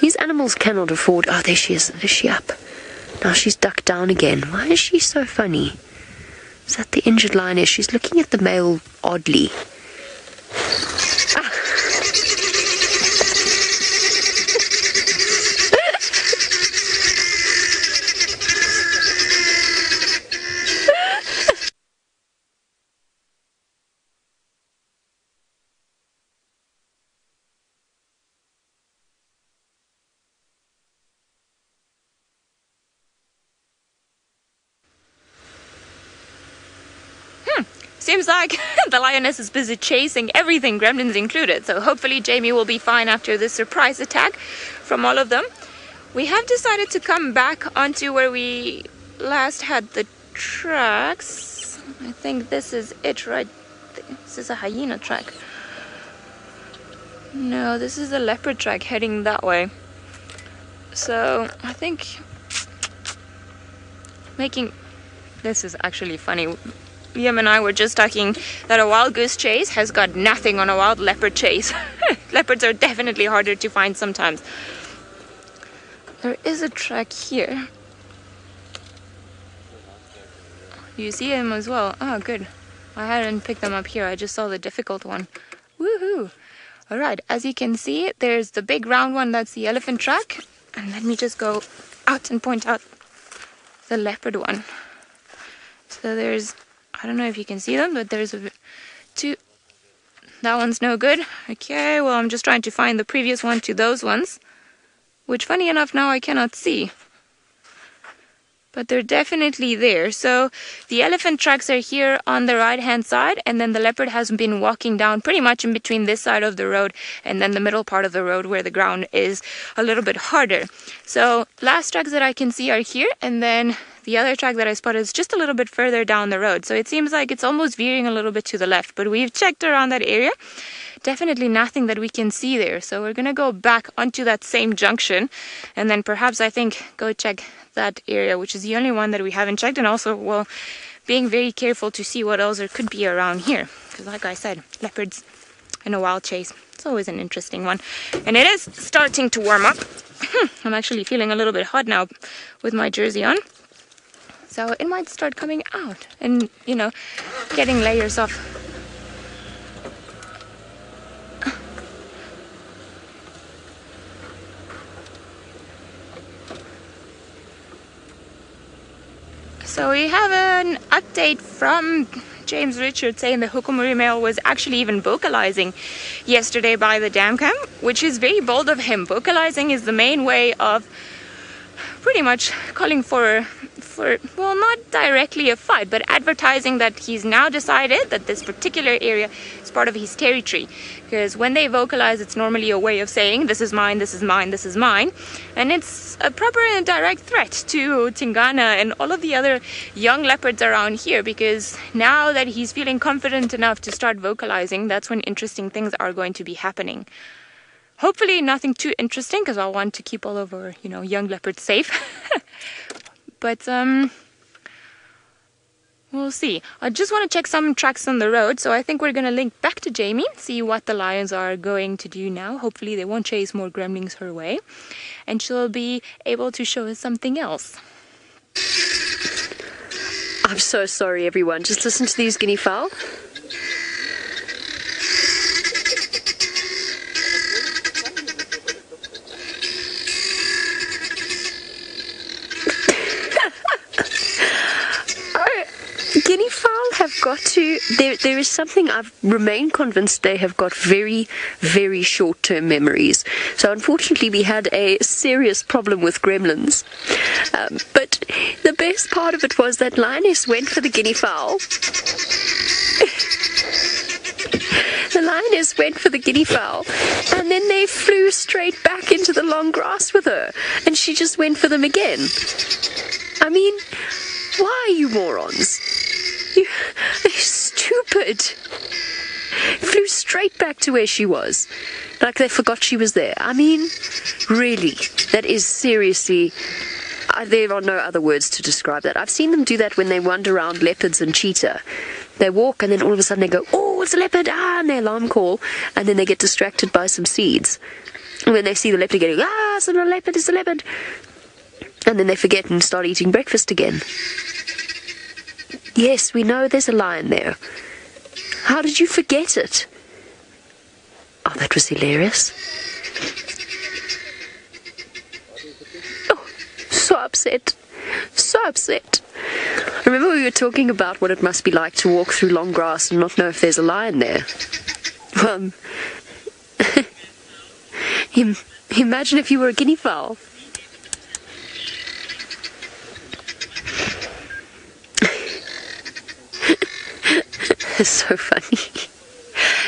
C: These animals cannot afford... Oh, there she is. Is she up? Now she's ducked down again. Why is she so funny? Is that the injured lioness? She's looking at the male oddly. Ah.
B: Seems like the lioness is busy chasing everything, gremlins included, so hopefully Jamie will be fine after this surprise attack from all of them. We have decided to come back onto where we last had the tracks. I think this is it right there. This is a hyena track. No, this is a leopard track heading that way. So I think this is actually funny. Liam and I were just talking that a wild goose chase has got nothing on a wild leopard chase. Leopards are definitely harder to find sometimes. There is a track here. You see him as well. Oh, good. I hadn't picked them up here. I just saw the difficult one. Woohoo! Alright, as you can see, there's the big round one. That's the elephant track. And let me just go out and point out the leopard one. So there's, I don't know if you can see them, but there's two. That one's no good. Okay, well, I'm just trying to find the previous one to those ones, which funny enough now I cannot see. But they're definitely there. So the elephant tracks are here on the right hand side, and then the leopard has been walking down pretty much in between this side of the road and then the middle part of the road where the ground is a little bit harder. So last tracks that I can see are here, and then the other track that I spotted is just a little bit further down the road. So it seems like it's almost veering a little bit to the left, but we've checked around that area. Definitely nothing that we can see there. So we're going to go back onto that same junction, and then perhaps, I think, go check that area, which is the only one that we haven't checked, and also, well, being very careful to see what else there could be around here, because like I said, leopards in a wild chase, it's always an interesting one. And it is starting to warm up. I'm actually feeling a little bit hot now with my jersey on, so it might start coming out and, you know, getting layers off. So we have an update from James Richard saying the Hukumuri male was actually even vocalizing yesterday by the dam cam, which is very bold of him. Vocalizing is the main way of pretty much calling for, well, not directly a fight, but advertising that he's now decided that this particular area is part of his territory. Because when they vocalize, it's normally a way of saying, this is mine, this is mine, this is mine. And it's a proper and direct threat to Tingana and all of the other young leopards around here, because now that he's feeling confident enough to start vocalizing, that's when interesting things are going to be happening. Hopefully nothing too interesting, because I want to keep all of our, you know, young leopards safe. But we'll see. I just want to check some tracks on the road, so I think we're going to link back to Jamie, see what the lions are going to do now. Hopefully they won't chase more gremlins her way, and she'll be able to show us something else.
C: I'm so sorry, everyone. Just listen to these guinea fowl. Guinea fowl have got to, there is something I've remained convinced they have got very, very short-term memories. So unfortunately we had a serious problem with gremlins. But the best part of it was that lioness went for the guinea fowl. The lioness went for the guinea fowl, and then they flew straight back into the long grass with her, and she just went for them again. I mean, why, you morons? They're stupid. Flew straight back to where she was, like they forgot she was there. I mean, really, that is seriously, there are no other words to describe that. I've seen them do that when they wander around leopards and cheetah. They walk and then all of a sudden they go, oh, it's a leopard, and they alarm call, and then they get distracted by some seeds. And when they see the leopard getting, it's a leopard, it's a leopard, and then they forget and start eating breakfast again. Yes, we know there's a lion there. How did you forget it? Oh, that was hilarious. Oh, so upset. So upset. Remember we were talking about what it must be like to walk through long grass and not know if there's a lion there? Imagine if you were a guinea fowl. It's so funny.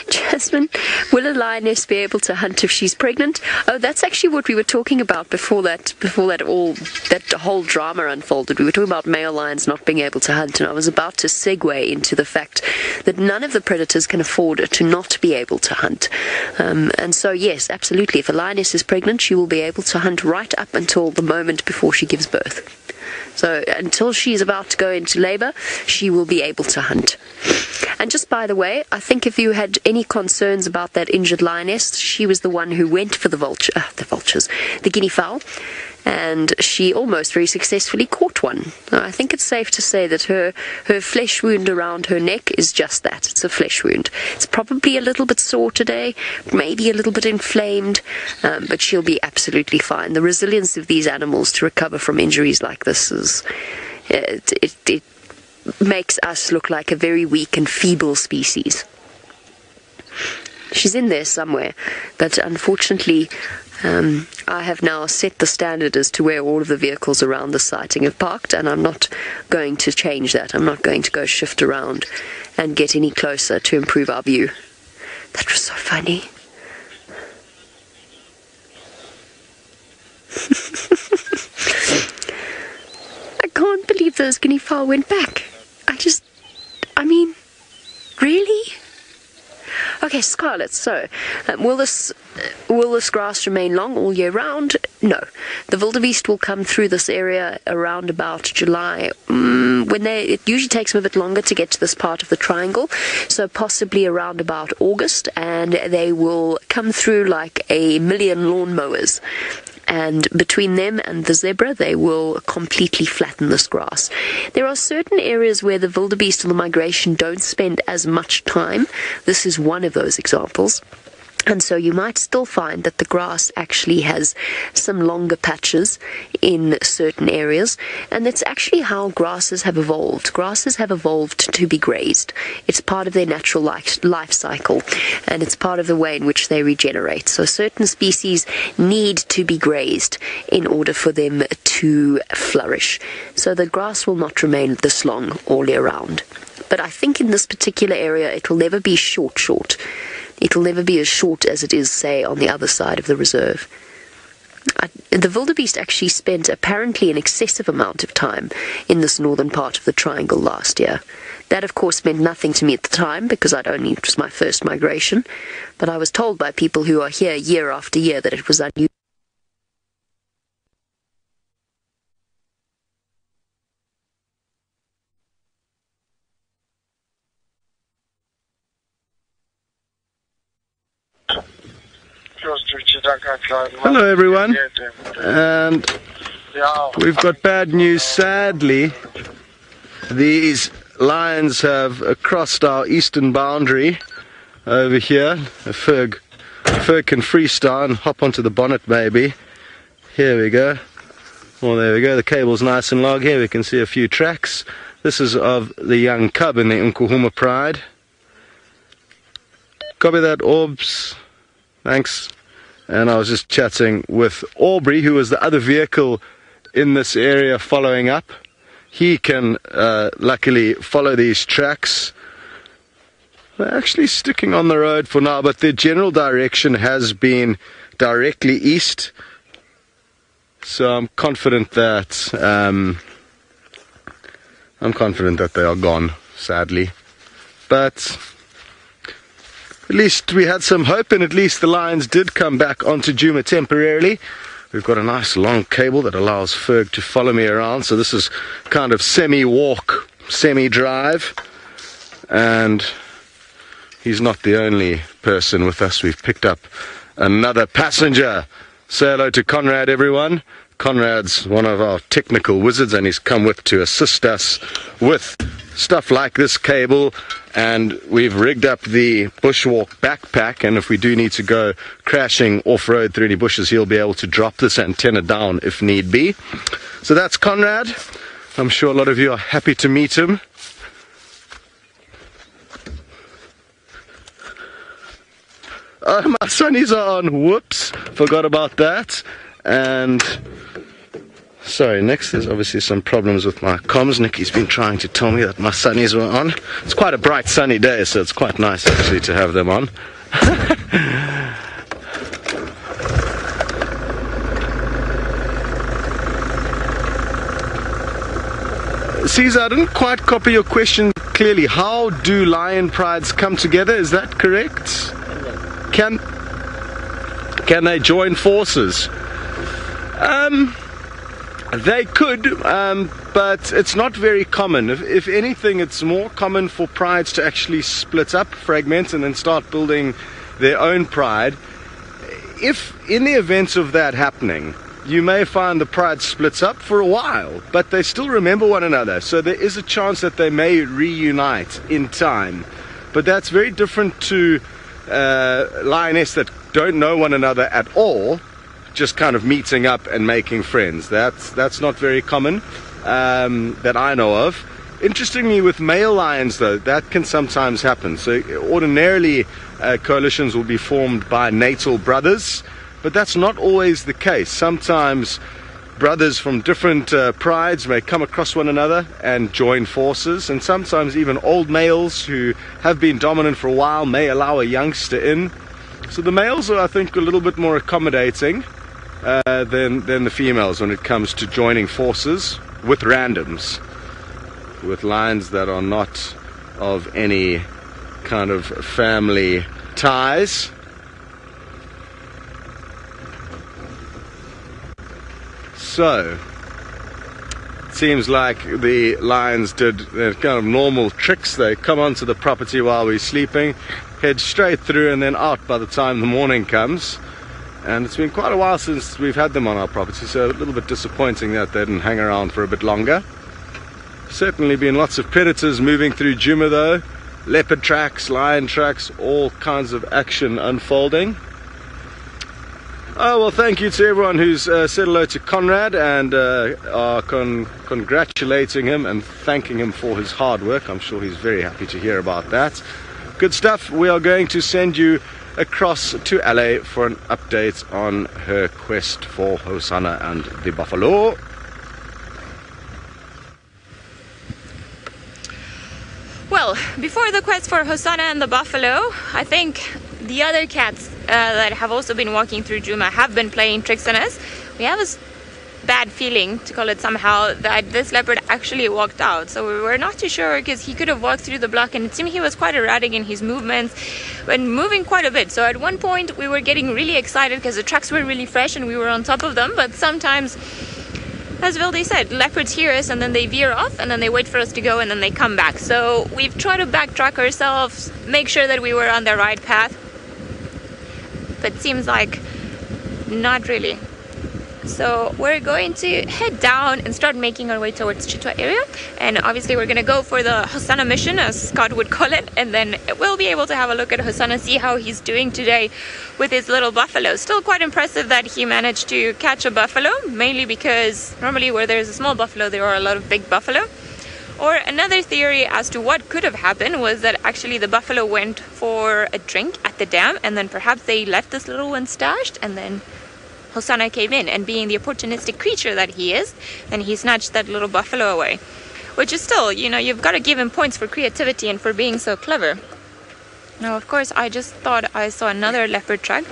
C: Jasmine, will a lioness be able to hunt if she's pregnant? Oh, that's actually what we were talking about before that whole drama unfolded. We were talking about male lions not being able to hunt, and I was about to segue into the fact that none of the predators can afford to not be able to hunt. And so, yes, absolutely. If a lioness is pregnant, she will be able to hunt right up until the moment before she gives birth. So until she's about to go into labor, she will be able to hunt. And just by the way, I think if you had any concerns about that injured lioness, she was the one who went for the guinea fowl, and she almost very successfully caught one. I think it's safe to say that her flesh wound around her neck is just that. It's a flesh wound. It's probably a little bit sore today, maybe a little bit inflamed, but she'll be absolutely fine. The resilience of these animals to recover from injuries like this is it makes us look like a very weak and feeble species. She's in there somewhere, but unfortunately I have now set the standard as to where all of the vehicles around the sighting have parked, and I'm not going to change that. I'm not going to go shift around and get any closer to improve our view. That was so funny. I can't believe those guinea fowl went back. I mean, really? Okay, Scarlett, so will this grass remain long all year round? No. The wildebeest will come through this area around about July. It usually takes them a bit longer to get to this part of the triangle, so possibly around about August, and they will come through like a million lawnmowers. And between them and the zebra, they will completely flatten this grass. There are certain areas where the wildebeest on the migration don't spend as much time. This is one of those examples. And so you might still find that the grass actually has some longer patches in certain areas. And that's actually how grasses have evolved. Grasses have evolved to be grazed. It's part of their natural life cycle. And it's part of the way in which they regenerate. So certain species need to be grazed in order for them to flourish. So the grass will not remain this long all year round. But I think in this particular area, it will never be short. It'll never be as short as it is, say, on the other side of the reserve. The wildebeest actually spent apparently an excessive amount of time in this northern part of the triangle last year. That, of course, meant nothing to me at the time because it was my first migration. But I was told by people who are here year after year that it was unusual.
A: Hello everyone, and we've got bad news. Sadly, these lions have crossed our eastern boundary over here. Ferg can freestyle and hop onto the bonnet maybe. Here we go. Well, there we go, the cable's nice and long. Here we can see a few tracks. This is of the young cub in the Nkuhuma pride. Copy that, Orbs. Thanks. And I was just chatting with Aubrey, who was the other vehicle in this area following up. He can luckily follow these tracks. They're actually sticking on the road for now, but their general direction has been directly east. So I'm confident that they are gone, sadly. But at least we had some hope, and at least the lions did come back onto Djuma temporarily. We've got a nice long cable that allows Ferg to follow me around, so this is kind of semi-walk, semi-drive. And he's not the only person with us. We've picked up another passenger. Say hello to Conrad, everyone. Conrad's one of our technical wizards, and he's come with to assist us with stuff like this cable. And we've rigged up the bushwalk backpack, and if we do need to go crashing off-road through any bushes, he'll be able to drop this antenna down if need be. So that's Conrad. I'm sure a lot of you are happy to meet him. Oh, my sunnies are on. Whoops, forgot about that. And sorry, next there's obviously some problems with my comms. Nikki's been trying to tell me that my sunnies were on. It's quite a bright sunny day, so it's quite nice actually to have them on. Caesar, I didn't quite copy your question clearly. How do lion prides come together? Is that correct? Can they join forces? They could, but it's not very common. If anything, it's more common for prides to actually split up, fragment, and then start building their own pride. If in the event of that happening, you may find the pride splits up for a while, but they still remember one another. So there is a chance that they may reunite in time. But that's very different to lioness that don't know one another at all, just kind of meeting up and making friends. That's not very common that I know of. Interestingly, with male lions, though, that can sometimes happen. So ordinarily, coalitions will be formed by natal brothers, but that's not always the case. Sometimes brothers from different prides may come across one another and join forces, and sometimes even old males who have been dominant for a while may allow a youngster in. So the males are, I think, a little bit more accommodating than the females when it comes to joining forces with randoms, with lions that are not of any kind of family ties. So, it seems like the lions did their kind of normal tricks. They come onto the property while we're sleeping, head straight through and then out by the time the morning comes. And it's been quite a while since we've had them on our property, so a little bit disappointing that they didn't hang around for a bit longer. Certainly been lots of predators moving through Djuma though. Leopard tracks, lion tracks, all kinds of action unfolding. Oh, well, thank you to everyone who's said hello to Conrad and are congratulating him and thanking him for his hard work. I'm sure he's very happy to hear about that. Good stuff. We are going to send you across to LA for an update on her quest for Hosana and the buffalo.
B: Well, before the quest for Hosana and the buffalo, I think the other cats that have also been walking through Djuma have been playing tricks on us. We have a bad feeling, to call it somehow, that this leopard actually walked out. So we were not too sure, because he could have walked through the block and it seemed he was quite erratic in his movements and moving quite a bit. So at one point we were getting really excited because the tracks were really fresh and we were on top of them, but sometimes, as Vilde said, leopards hear us and then they veer off and then they wait for us to go and then they come back. So we've tried to backtrack ourselves, make sure that we were on the right path, but seems like not really. So we're going to head down and start making our way towards Chitwa area, and obviously we're going to go for the Hosana mission, as Scott would call it, and then we'll be able to have a look at Hosana, see how he's doing today with his little buffalo. Still quite impressive that he managed to catch a buffalo, mainly because normally where there's a small buffalo there are a lot of big buffalo. Or another theory as to what could have happened was that actually the buffalo went for a drink at the dam, and then perhaps they left this little one stashed, and then Hosana came in, and being the opportunistic creature that he is, then he snatched that little buffalo away. Which is still, you know, you've got to give him points for creativity and for being so clever. Now, of course, I just thought I saw another leopard track,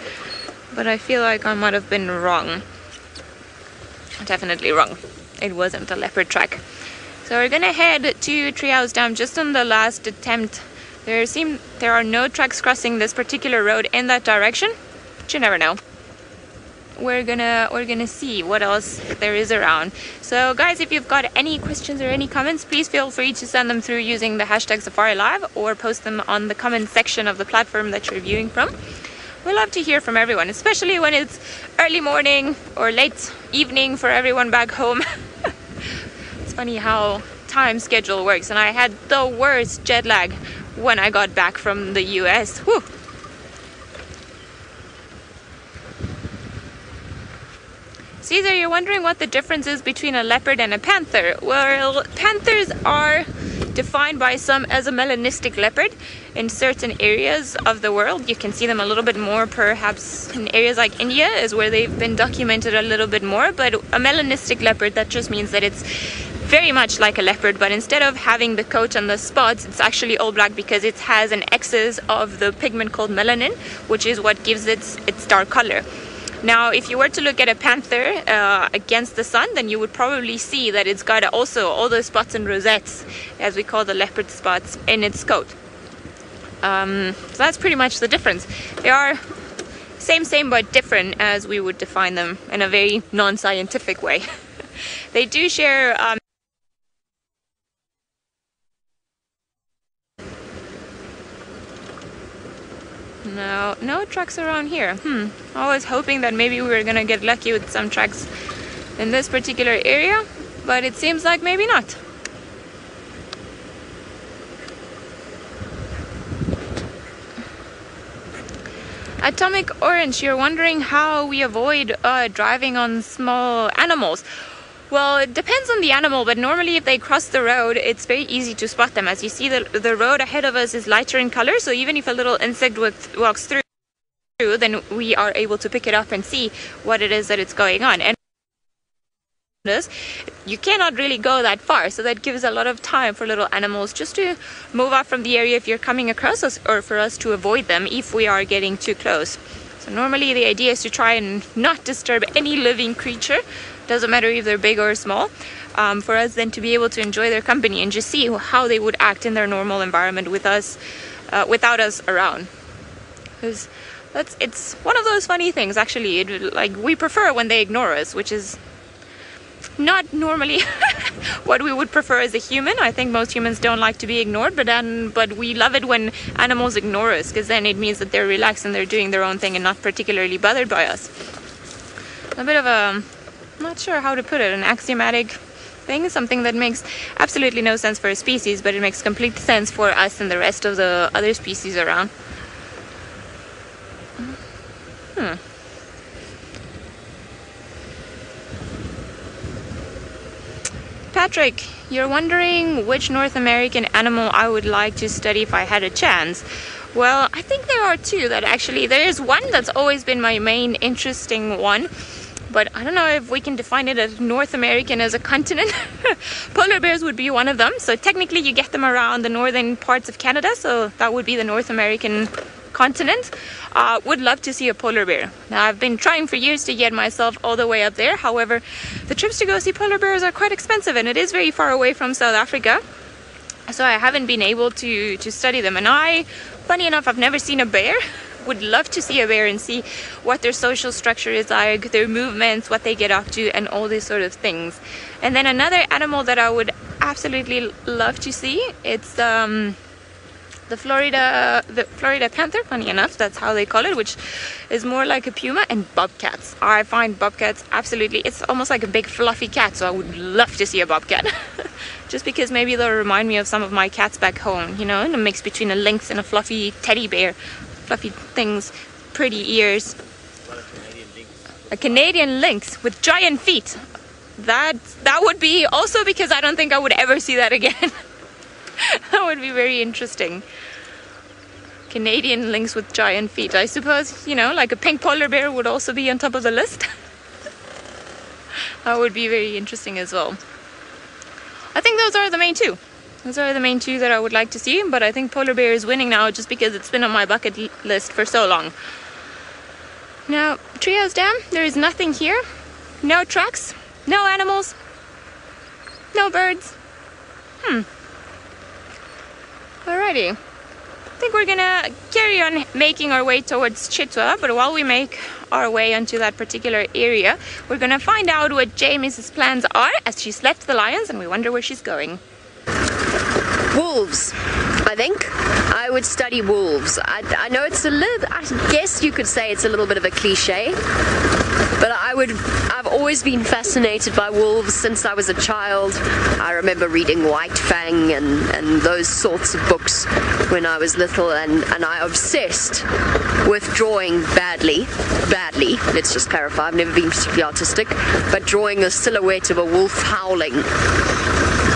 B: but I feel like I might have been wrong. Definitely wrong. It wasn't a leopard track. So we're gonna head to Treehouse Dam just on the last attempt. There are no tracks crossing this particular road in that direction, but you never know. We're gonna see what else there is around. So guys, if you've got any questions or any comments, please feel free to send them through using the hashtag #SafariLive or post them on the comment section of the platform that you're viewing from. We love to hear from everyone, especially when it's early morning or late evening for everyone back home. It's funny how time schedule works, and I had the worst jet lag when I got back from the US. Whew. Caesar, you're wondering what the difference is between a leopard and a panther. Well, panthers are defined by some as a melanistic leopard. In certain areas of the world, you can see them a little bit more, perhaps in areas like India is where they've been documented a little bit more. But a melanistic leopard, that just means that it's very much like a leopard, but instead of having the coat and the spots, it's actually all black because it has an excess of the pigment called melanin, which is what gives it its dark color. Now, if you were to look at a panther against the sun, then you would probably see that it's got also all those spots and rosettes, as we call the leopard spots, in its coat. So that's pretty much the difference. They are same but different, as we would define them in a very non-scientific way. They do share now no tracks around here. I was hoping that maybe we were gonna get lucky with some tracks in this particular area, but it seems like maybe not. Atomic Orange, you're wondering how we avoid driving on small animals. Well, it depends on the animal, but normally if they cross the road, it's very easy to spot them. As you see, the road ahead of us is lighter in color, so even if a little insect walks through, then we are able to pick it up and see what it is that it's going on. And you cannot really go that far, so that gives a lot of time for little animals just to move off from the area if you're coming across us, or for us to avoid them if we are getting too close. So normally the idea is to try and not disturb any living creature, doesn't matter if they're big or small, for us then to be able to enjoy their company and just see how they would act in their normal environment with us, without us around. Because it's one of those funny things, actually. Like, we prefer when they ignore us, which is not normally what we would prefer as a human. I think most humans don't like to be ignored, but we love it when animals ignore us, because then it means that they're relaxed and they're doing their own thing and not particularly bothered by us. A bit of a, I'm not sure how to put it, an axiomatic thing, something that makes absolutely no sense for a species, but it makes complete sense for us and the rest of the other species around. Patrick, you're wondering which North American animal I would like to study if I had a chance. Well, I think there are two that actually, there is one that's always been my main interesting one, but I don't know if we can define it as North American as a continent. Polar bears would be one of them. So technically you get them around the northern parts of Canada, so that would be the North American continent. Would love to see a polar bear. Now, I've been trying for years to get myself all the way up there. However, the trips to go see polar bears are quite expensive, and it is very far away from South Africa, so I haven't been able to study them. And funny enough, I've never seen a bear. Would love to see a bear and see what their social structure is like, their movements, what they get up to, and all these sort of things. And then another animal that I would absolutely love to see, it's the Florida panther, funny enough, that's how they call it, which is more like a puma, and bobcats. I find bobcats absolutely, it's almost like a big fluffy cat, so I would love to see a bobcat. Just because maybe they'll remind me of some of my cats back home, you know, in a mix between a lynx and a fluffy teddy bear. Fluffy things, pretty ears. A Canadian lynx with giant feet. That would be also, because I don't think I would ever see that again. That would be very interesting. Canadian lynx with giant feet. I suppose, you know, like a pink polar bear would also be on top of the list. That would be very interesting as well. I think those are the main two. Those are the main two that I would like to see, but I think polar bear is winning now just because it's been on my bucket list for so long. Now, Treehouse Dam, there is nothing here. No tracks, no animals, no birds. Alrighty. I think we're gonna carry on making our way towards Chitwa, but while we make our way onto that particular area, we're gonna find out what Jamie's plans are, as she's left the lions and we wonder where she's going.
C: Wolves, I think. I would study wolves. I know it's a little, I guess you could say it's a little bit of a cliche, but I've always been fascinated by wolves since I was a child. I remember reading White Fang and those sorts of books when I was little, and I obsessed with drawing badly, let's just clarify, I've never been particularly artistic, but drawing a silhouette of a wolf howling.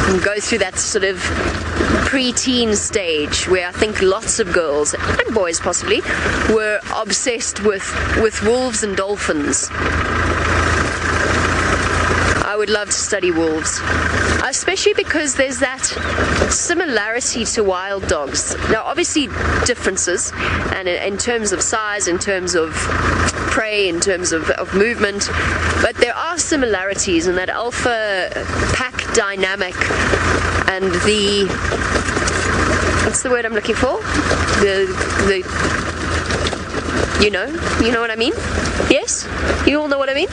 C: And go through that sort of pre-teen stage where I think lots of girls, and boys possibly, were obsessed with wolves and dolphins. I would love to study wolves, especially because there's that similarity to wild dogs. Now, obviously differences, and in terms of size, in terms of prey, in terms of movement, but there are similarities in that alpha pack dynamic and the, what's the word I'm looking for? The you know what I mean? Yes? You all know what I mean?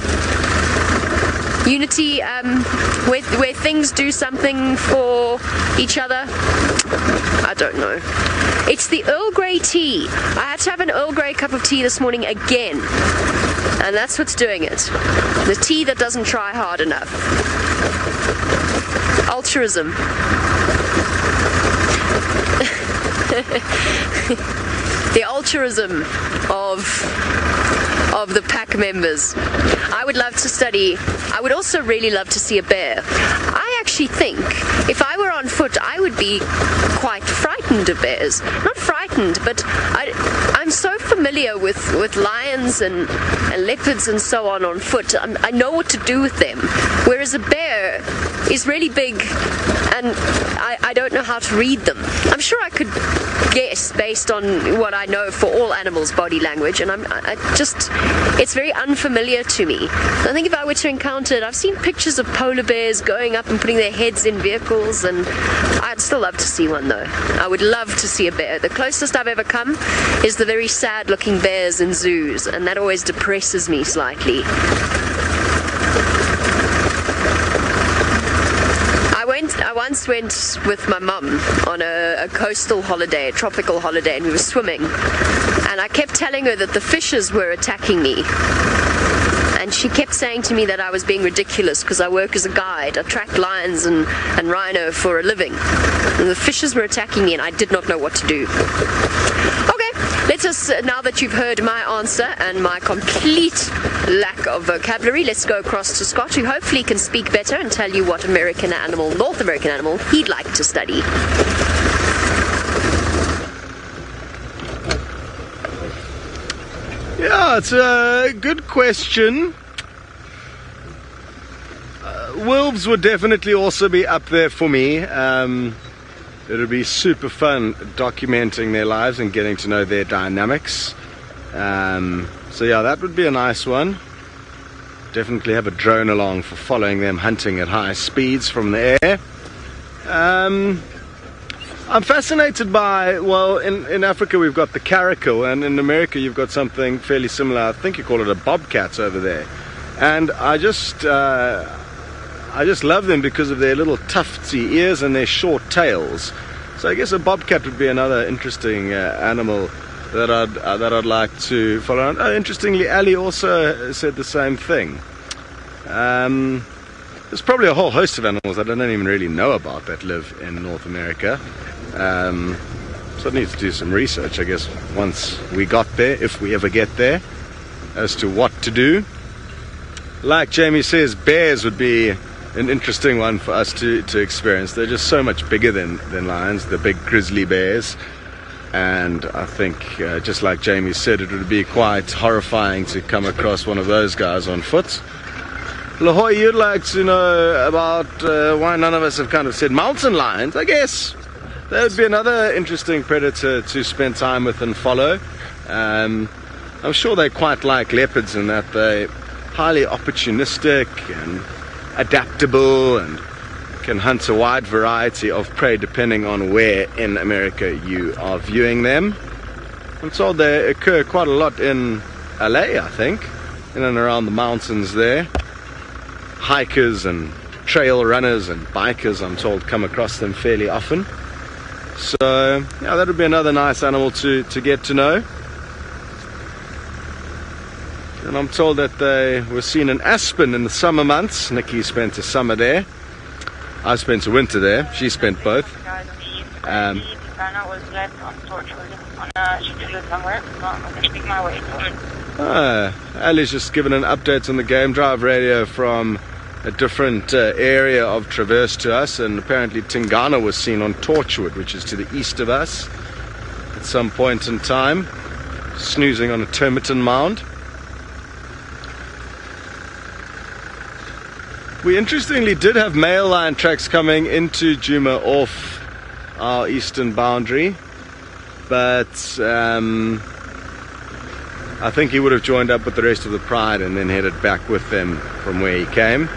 C: Unity, where things do something for each other. I don't know. It's the Earl Grey tea. I had to have an Earl Grey cup of tea this morning again. And that's what's doing it. The tea that doesn't try hard enough. Altruism. The altruism of the pack members. I would love to study. I would also really love to see a bear. I actually think if I were on foot, I would be quite frightened of bears. Not frightened, but I'm so familiar with lions and leopards and so on foot. I know what to do with them. Whereas a bear is really big and I don't know how to read them. I'm sure I could guess based on what I know for all animals' body language, and it's very unfamiliar to me. I think if I were to encounter it, I've seen pictures of polar bears going up and putting their heads in vehicles, and I'd still love to see one though. I would love to see a bear. The closest I've ever come is the very sad looking bears in zoos, and that always depresses me slightly. I once went with my mum on a coastal holiday, a tropical holiday, and we were swimming. And I kept telling her that the fishes were attacking me. And she kept saying to me that I was being ridiculous because I work as a guide. I track lions and rhino for a living. And the fishes were attacking me and I did not know what to do. Okay, let us, now that you've heard my answer and my complete lack of vocabulary, let's go across to Scott, who hopefully can speak better and tell you what North American animal he'd like to study.
A: Yeah, it's a good question. Wolves would definitely also be up there for me. It would be super fun documenting their lives and getting to know their dynamics. So yeah, that would be a nice one. Definitely have a drone along for following them hunting at high speeds from the air. I'm fascinated by, well, in Africa we've got the caracal, and in America you've got something fairly similar. I think you call it a bobcat over there. And I just love them because of their little tufty ears and their short tails. So I guess a bobcat would be another interesting animal that I'd like to follow. Interestingly, Ali also said the same thing. There's probably a whole host of animals that I don't even really know about that live in North America. So I need to do some research, I guess, once we got there, if we ever get there, as to what to do. Like Jamie says, bears would be an interesting one for us to experience. They're just so much bigger than lions, the big grizzly bears. And I think, just like Jamie said, it would be quite horrifying to come across one of those guys on foot. Lahoy, you'd like to know about why none of us have kind of said mountain lions. I guess that would be another interesting predator to spend time with and follow. I'm sure they're quite like leopards in that they're highly opportunistic and adaptable and can hunt a wide variety of prey depending on where in America you are viewing them. I'm told they occur quite a lot in LA, I think, in and around the mountains there. Hikers and trail runners and bikers, I'm told, come across them fairly often. So yeah, that would be another nice animal to get to know. And I'm told that they were seen in Aspen in the summer months. Nikki spent a summer there. I spent a winter there. She spent both. Ali's just given an update on the Game Drive radio from a different area of Traverse to us, and apparently Tingana was seen on Torchwood, which is to the east of us, at some point in time, snoozing on a termitan mound. We interestingly did have male lion tracks coming into Djuma off our eastern boundary, but I think he would have joined up with the rest of the pride and then headed back with them from where he came.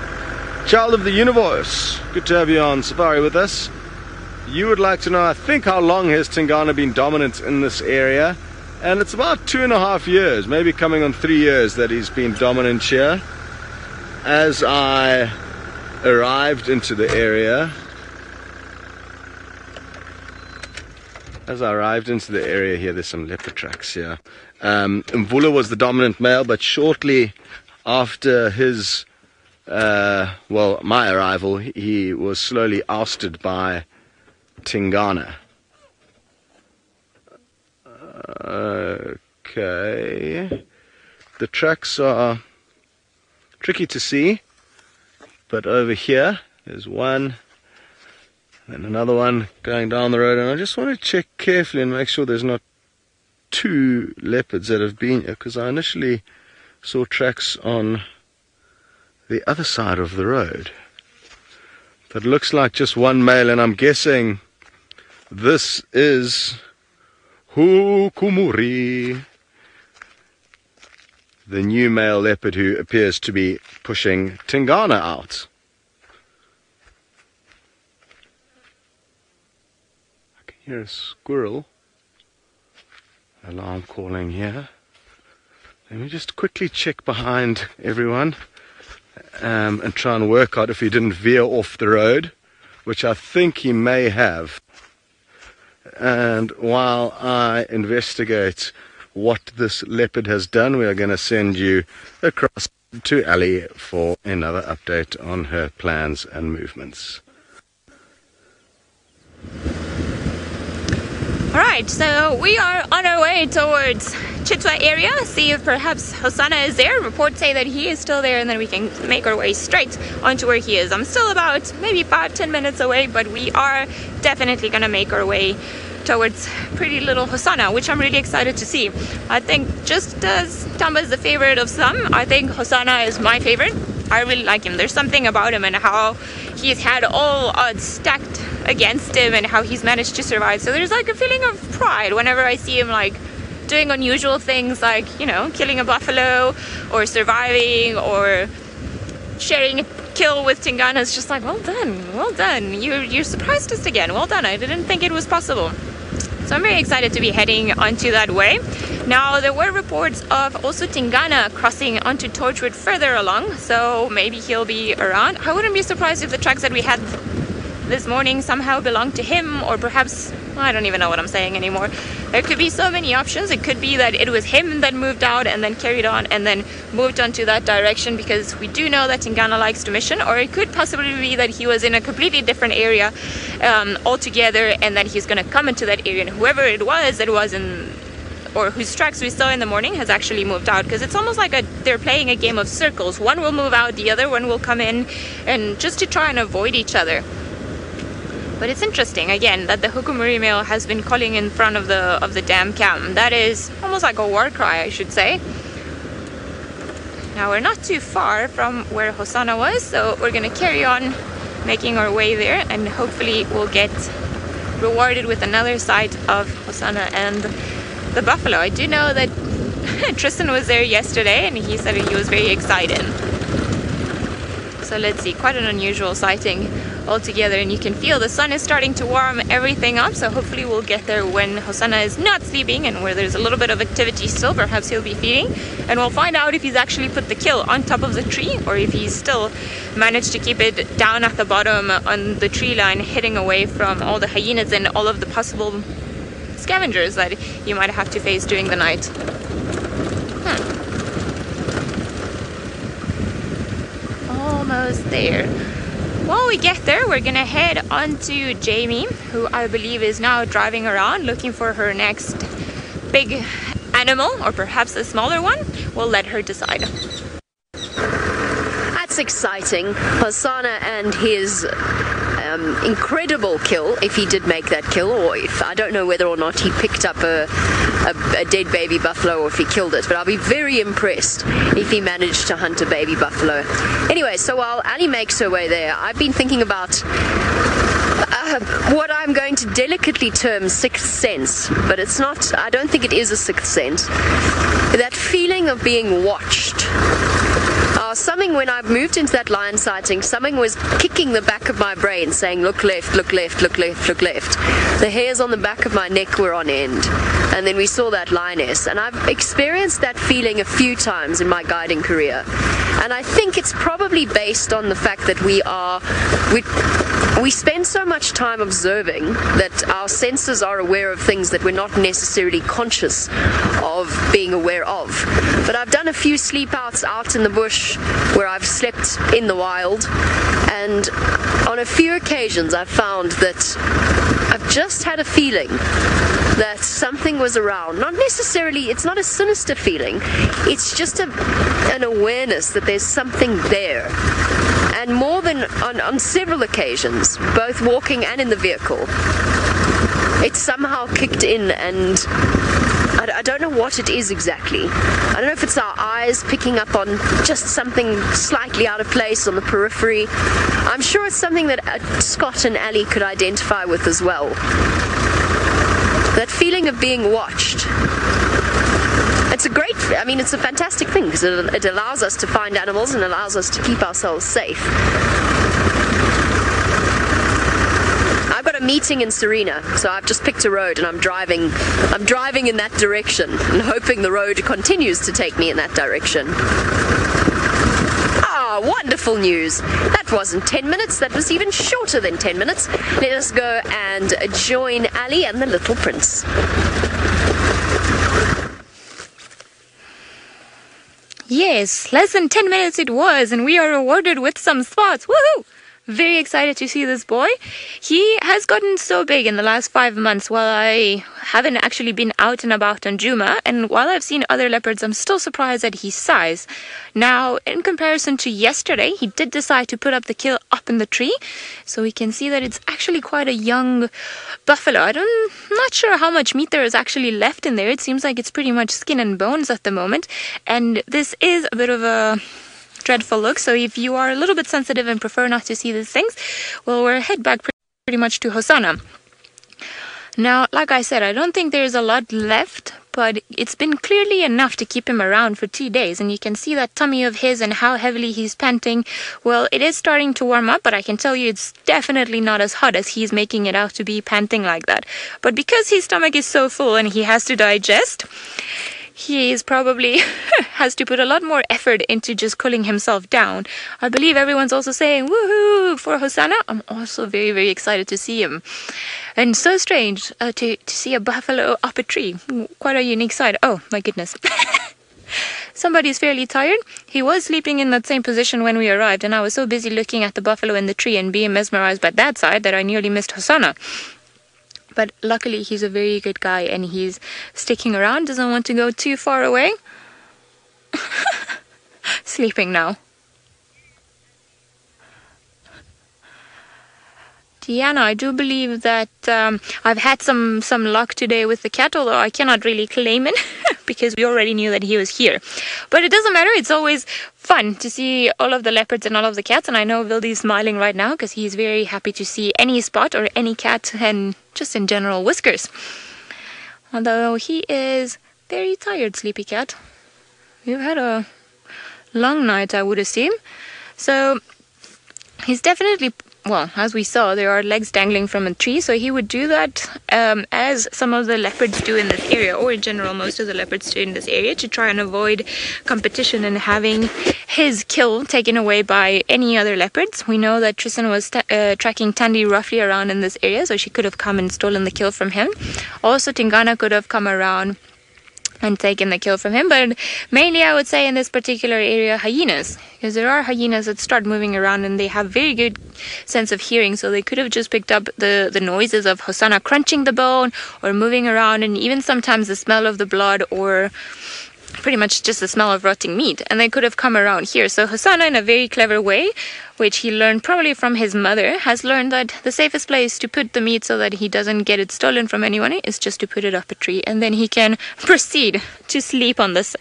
A: Child of the Universe, good to have you on safari with us. You would like to know, I think, how long has Tingana been dominant in this area? And it's about 2.5 years, maybe coming on 3 years, that he's been dominant here. As I arrived into the area, as I arrived into the area here, there's some leopard tracks here. Mvula was the dominant male, but shortly after his, my arrival, he was slowly ousted by Tingana. Okay. The tracks are tricky to see, but over here there's one, and another one going down the road, and I just want to check carefully and make sure there's not two leopards that have been here, because I initially saw tracks on the other side of the road. But it looks like just one male, and I'm guessing this is Hukumuri, the new male leopard who appears to be pushing Tingana out. I can hear a squirrel alarm calling here. Let me just quickly check behind everyone and try and work out if he didn't veer off the road, which I think he may have. And while I investigate what this leopard has done, we are going to send you across to Ali for another update on her plans and movements.
B: Alright, so we are on our way towards Chitwa area, see if perhaps Hosana is there. Reports say that he is still there, and then we can make our way straight onto where he is. I'm still about maybe 5-10 minutes away, but we are definitely going to make our way towards pretty little Hosana, which I'm really excited to see. I think just as Tamba is the favorite of some, I think Hosana is my favorite. I really like him. There's something about him and how he's had all odds stacked against him and how he's managed to survive. So there's like a feeling of pride whenever I see him like doing unusual things, like, you know, killing a buffalo or surviving or sharing a kill with Tingana. It's just like, well done. You surprised us again. Well done. I didn't think it was possible. So I'm very excited to be heading onto that way. Now, there were reports of also Tingana crossing onto Torchwood further along, so maybe he'll be around. I wouldn't be surprised if the tracks that we had this morning somehow belong to him, or perhaps, I don't even know what I'm saying anymore. There could be so many options. It could be that it was him that moved out and then carried on and then moved on to that direction, because we do know that Tingana likes to mission, or it could possibly be that he was in a completely different area altogether, and that he's going to come into that area, and whoever it was in, or whose tracks we saw in the morning, has actually moved out, because it's almost like they're playing a game of circles. One will move out, the other one will come in, and just to try and avoid each other. But it's interesting, again, that the Hukumuri male has been calling in front of the dam cam. That is almost like a war cry, I should say. Now, we're not too far from where Hosana was, so we're going to carry on making our way there, and hopefully we'll get rewarded with another sight of Hosana and the buffalo. I do know that Tristan was there yesterday, and he said he was very excited. So let's see, quite an unusual sighting altogether, and you can feel the sun is starting to warm everything up, so hopefully we'll get there when Hosana is not sleeping and where there's a little bit of activity still. Perhaps he'll be feeding, and we'll find out if he's actually put the kill on top of the tree, or if he's still managed to keep it down at the bottom on the tree line, hitting away from all the hyenas and all of the possible scavengers that you might have to face during the night. Almost there. While we get there, we're gonna head on to Jamie, who I believe is now driving around looking for her next big animal, or perhaps a smaller one. We'll let her decide.
C: That's exciting. Hosana and his incredible kill, if he did make that kill, or if, I don't know whether or not he picked up a dead baby buffalo, or if he killed it, but I'll be very impressed if he managed to hunt a baby buffalo. Anyway, so while Ali makes her way there, I've been thinking about what I'm going to delicately term sixth sense, but it's not, I don't think it is a sixth sense. That feeling of being watched, Now, something, when I moved into that lion sighting, something was kicking the back of my brain saying, look left, look left, look left, look left. The hairs on the back of my neck were on end. And then we saw that lioness. And I've experienced that feeling a few times in my guiding career. And I think it's probably based on the fact that we spend so much time observing that our senses are aware of things that we're not necessarily conscious of being aware of. But I've done a few sleep outs out in the bush where I've slept in the wild, and on a few occasions I've found that I've just had a feeling that something was around. Not necessarily, it's not a sinister feeling, it's just an awareness that there's something there. And more than on several occasions, both walking and in the vehicle, it somehow kicked in, and I don't know what it is exactly. I don't know if it's our eyes picking up on just something slightly out of place on the periphery. I'm sure it's something that Scott and Ali could identify with as well. That feeling of being watched. It's a fantastic thing because it allows us to find animals and allows us to keep ourselves safe. I've got a meeting in Serena, so I've just picked a road and I'm driving in that direction and hoping the road continues to take me in that direction. Ah, wonderful news. That wasn't 10 minutes, that was even shorter than 10 minutes. Let us go and join Ali and the little prince.
B: Yes, less than 10 minutes it was, and we are rewarded with some spots. Woohoo! Very excited to see this boy. He has gotten so big in the last 5 months while I haven't actually been out and about on Djuma, and while I've seen other leopards, I'm still surprised at his size. Now, in comparison to yesterday, he did decide to put up the kill up in the tree, so we can see that it's actually quite a young buffalo. I'm not sure how much meat there is actually left in there. It seems like it's pretty much skin and bones at the moment, and this is a bit of a dreadful look, so if you are a little bit sensitive and prefer not to see these things, well, we'll head back pretty much to Hosana. Now, like I said, I don't think there's a lot left, but it's been clearly enough to keep him around for 2 days, and you can see that tummy of his and how heavily he's panting. Well, it is starting to warm up, but I can tell you it's definitely not as hot as he's making it out to be, panting like that. But because his stomach is so full and he has to digest, he is probably has to put a lot more effort into just cooling himself down. I believe everyone's also saying woohoo for Hosana. I'm also very, very excited to see him. And so strange to see a buffalo up a tree. Quite a unique sight. Oh my goodness. Somebody's fairly tired. He was sleeping in that same position when we arrived, and I was so busy looking at the buffalo in the tree and being mesmerized by that side that I nearly missed Hosana. But luckily he's a very good guy and he's sticking around, doesn't want to go too far away. Sleeping now. Diana, I do believe that I've had some luck today with the cat, although I cannot really claim it because we already knew that he was here. But it doesn't matter, it's always fun to see all of the leopards and all of the cats, and I know Vildy's smiling right now because he's very happy to see any spot or any cat, and just in general whiskers. Although he is very tired, sleepy cat. You've had a long night, I would assume. So he's definitely, well, as we saw, there are legs dangling from a tree, so he would do that as some of the leopards do in this area, or in general most of the leopards do in this area, to try and avoid competition and having his kill taken away by any other leopards. We know that Tristan was tracking Tandy roughly around in this area, so she could have come and stolen the kill from him. Also, Tingana could have come around and taken the kill from him, but mainly I would say in this particular area, hyenas, because there are hyenas that start moving around and they have very good sense of hearing, so they could have just picked up the noises of Hosana crunching the bone or moving around, and even sometimes the smell of the blood, or pretty much just the smell of rotting meat, and they could have come around here. So Hosana, in a very clever way, which he learned probably from his mother, has learned that the safest place to put the meat so that he doesn't get it stolen from anyone is just to put it up a tree, and then he can proceed to sleep on this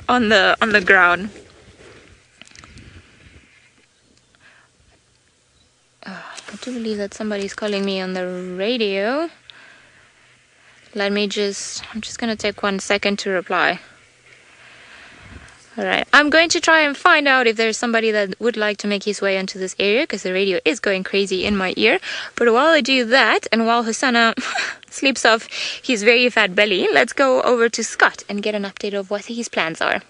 B: on the ground. I do believe that somebody's calling me on the radio. I'm just gonna take 1 second to reply. Alright, I'm going to try and find out if there's somebody that would like to make his way into this area, because the radio is going crazy in my ear. But while I do that, and while Husana sleeps off his very fat belly, let's go over to Scott and get an update of what his plans are.